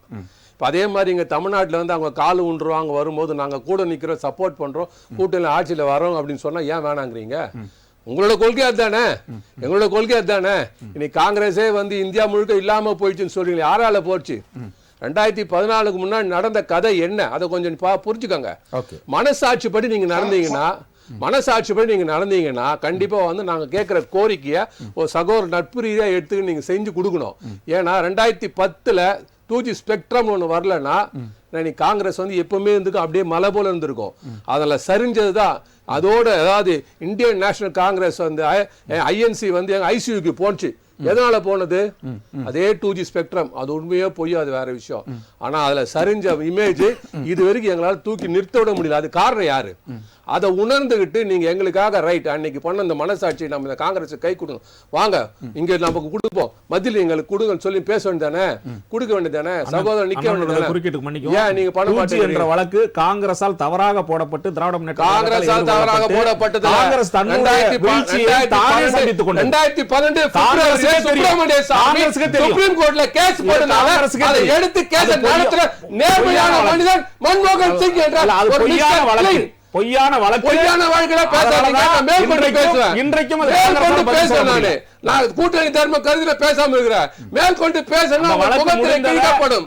S5: இப்போ அதே மாதிரி இங்கே தமிழ்நாட்டில் வந்து அவங்க கால் ஊன்றுவாங்க, வரும்போது நாங்கள் கூட நிற்கிறோம், சப்போர்ட் பண்ணுறோம், கூட்டணியில் ஆட்சியில் வரோம் அப்படின்னு சொன்னால் ஏன் வேணாங்கிறீங்க? உங்களோட கொள்கை அதுதானே, எங்களோட கொள்கை அதுதானே. இன்னைக்கு காங்கிரஸே வந்து இந்தியா முழுக்க இல்லாமல் போயிடுச்சுன்னு சொல்றீங்களே, யாரால போச்சு? 2014 முன்னாடி நடந்த கதை என்ன, அதை கொஞ்சம் புரிஞ்சுக்கோங்க. மனசாட்சிப்படி நீங்க நடந்தீங்கன்னா கண்டிப்பா வந்து நாங்க கேட்கிற கோரிக்கையை ஒரு சகோதர நட்பு ரீதியா எடுத்து நீங்க செஞ்சு கொடுக்கணும். ஏன்னா 2010 2G ஸ்பெக்ட்ரம் ஒண்ணு வரலன்னா காங்கிரஸ் வந்து எப்பவுமே இருந்துக்கும், அப்படியே மலை போல இருந்திருக்கும். அதில் சரிஞ்சதுதான். அதோட அதாவது இந்தியன் நேஷனல் காங்கிரஸ் வந்து INC வந்து ICUக்கு போச்சு. எதனால போனது? அதே 2G ஸ்பெக்ட்ரம். அது உண்மையோ பொய்யோ அது வேற விஷயம். ஆனா அதுல சரிஞ்ச இமேஜ் இது வரைக்கும் எங்களால் தூக்கி நிறுத்த விட முடியல. அது காரணம் யாரு? அதை உணர்ந்துகிட்டு நீங்க எங்களுக்காக ரைட் அன்னைக்கு பண்ண இந்த மனசாட்சி நம்ம இந்த காங்கிரஸ் கை கொடுங்க, வாங்க இங்க நமக்கு கொடுப்போம், மத்தியில் எங்களுக்கு கொடுங்கன்னு சொல்லி பேச வேண்டியதானே, கொடுக்க வேண்டியதானே, சகோதரர் நிக்க வேண்டியதானே. ஏன் நீங்க பண்ண மாட்டீங்க?
S2: வழக்கு காங்கிரஸால் தவறாக போடப்பட்டு திராவிட முன்னேற்ற
S5: காங்கிரஸால் தவறாக போடப்பட்டது. 2012 சுப்பிரமணிய சாமி சுப்ரீம் கோர்ட்ல கேஸ் போட்டனால அதை எடுத்து கேஸ் நடத்துற நேர்மையான மனிதன் மன்மோகன் சிங் என்ற ஒரு
S2: பொய்யான
S5: வழக்குல பேசாதீங்க. நான் மேற்கொண்டு பேசுவேன்.
S2: இன்றைக்கும்
S5: மேற்கொண்டு பேசுறேன். நான் கூட்டணி தர்ம கருதில பேசாம இருக்கிறேன். மேற்கொண்டு பேசணும் முகத்திலே கிழிக்கப்படும்.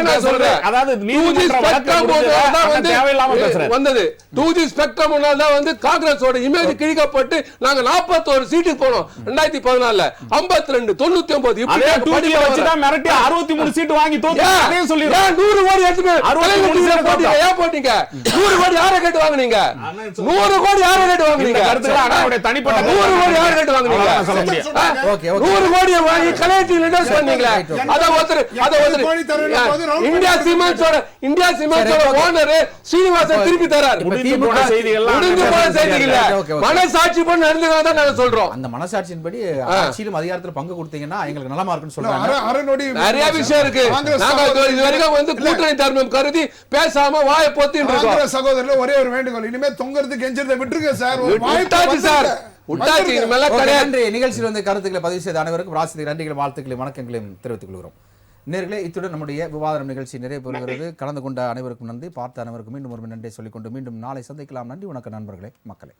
S5: நான் சொல்றேன், அதாவது 2G ஸ்பெக்ட்ரம் வந்தது. 2G ஸ்பெக்ட்ரம் தான் வந்து காங்கிரஸோட இமேஜ் கிழிக்கப்பட்டு நாங்க 41 சீட்டுக்கு போனோம் 2014ல. 52 99 இப்படி
S2: வச்சு தான் மிரட்டி 63 சீட் வாங்கி தோத்து அதே சொல்லிரோம்.
S5: 100 கோடி எடுத்து 60 கோடி ஏன் போட்டீங்க? 100 கோடி யாரை கேட்டு வாங்குனீங்க? 100 கோடி யாரை கேட்டு வாங்குனீங்க?
S2: கருத்துக்கள் அண்ணாவுடைய தனிப்பட்ட
S5: 100 கோடி யாரை கேட்டு வாங்குனீங்க?
S2: சொல்ல முடியும்.
S5: 100 கோடி வாங்கி கலெக்டிவ் இன்வெஸ்ட் பண்ணீங்களா? அத இந்தியா சிமெண்ட்ஸோட ஓனர் ஸ்ரீனிவாசன் திருப்பி தரார்.
S2: முடிந்து போன செய்திகள்
S5: மனசாட்சி பண்ண நடந்துதான் நாங்க சொல்றோம்.
S1: அந்த மனசாட்சியின்படி ஆட்சியிலும் அதிகாரத்துல பங்கு கொடுத்தீங்கன்னா எங்களுக்கு நலமா இருக்குன்னு சொல்றாங்க.
S5: நிறைய விஷயம் இருக்கு. நாங்க இது வரைக்கும் வந்து கூட்டணி தர்மம் கருதி பேசாம வாயை பொத்திட்டு இருக்கோம்.
S3: சகோதரர் ஒரே ஒரு வேண்டுகோள், இனிமே தொங்குறது கெஞ்சறதை விட்டுருங்க சார்.
S1: நன்றி. நிகழ்ச்சியில் வந்து கருத்துக்களை பதிவு செய்த அனைவருக்கும் ராசிதி நன்றிகள், வாழ்த்துக்களை, வணக்கங்களையும் தெரிவித்துக் கொள்கிறோம். நேர்களே, இத்துடன் நம்முடைய விவாதம் நிகழ்ச்சி நிறைவு பெறுகிறது. கலந்து கொண்ட அனைவருக்கும் நன்றி, பார்த்த அனைவருக்கும் மீண்டும் ஒரு நன்றி சொல்லிக்கொண்டு மீண்டும் நாளை சந்திக்கலாம். நன்றி, வணக்கம் நண்பர்களே, மக்களே.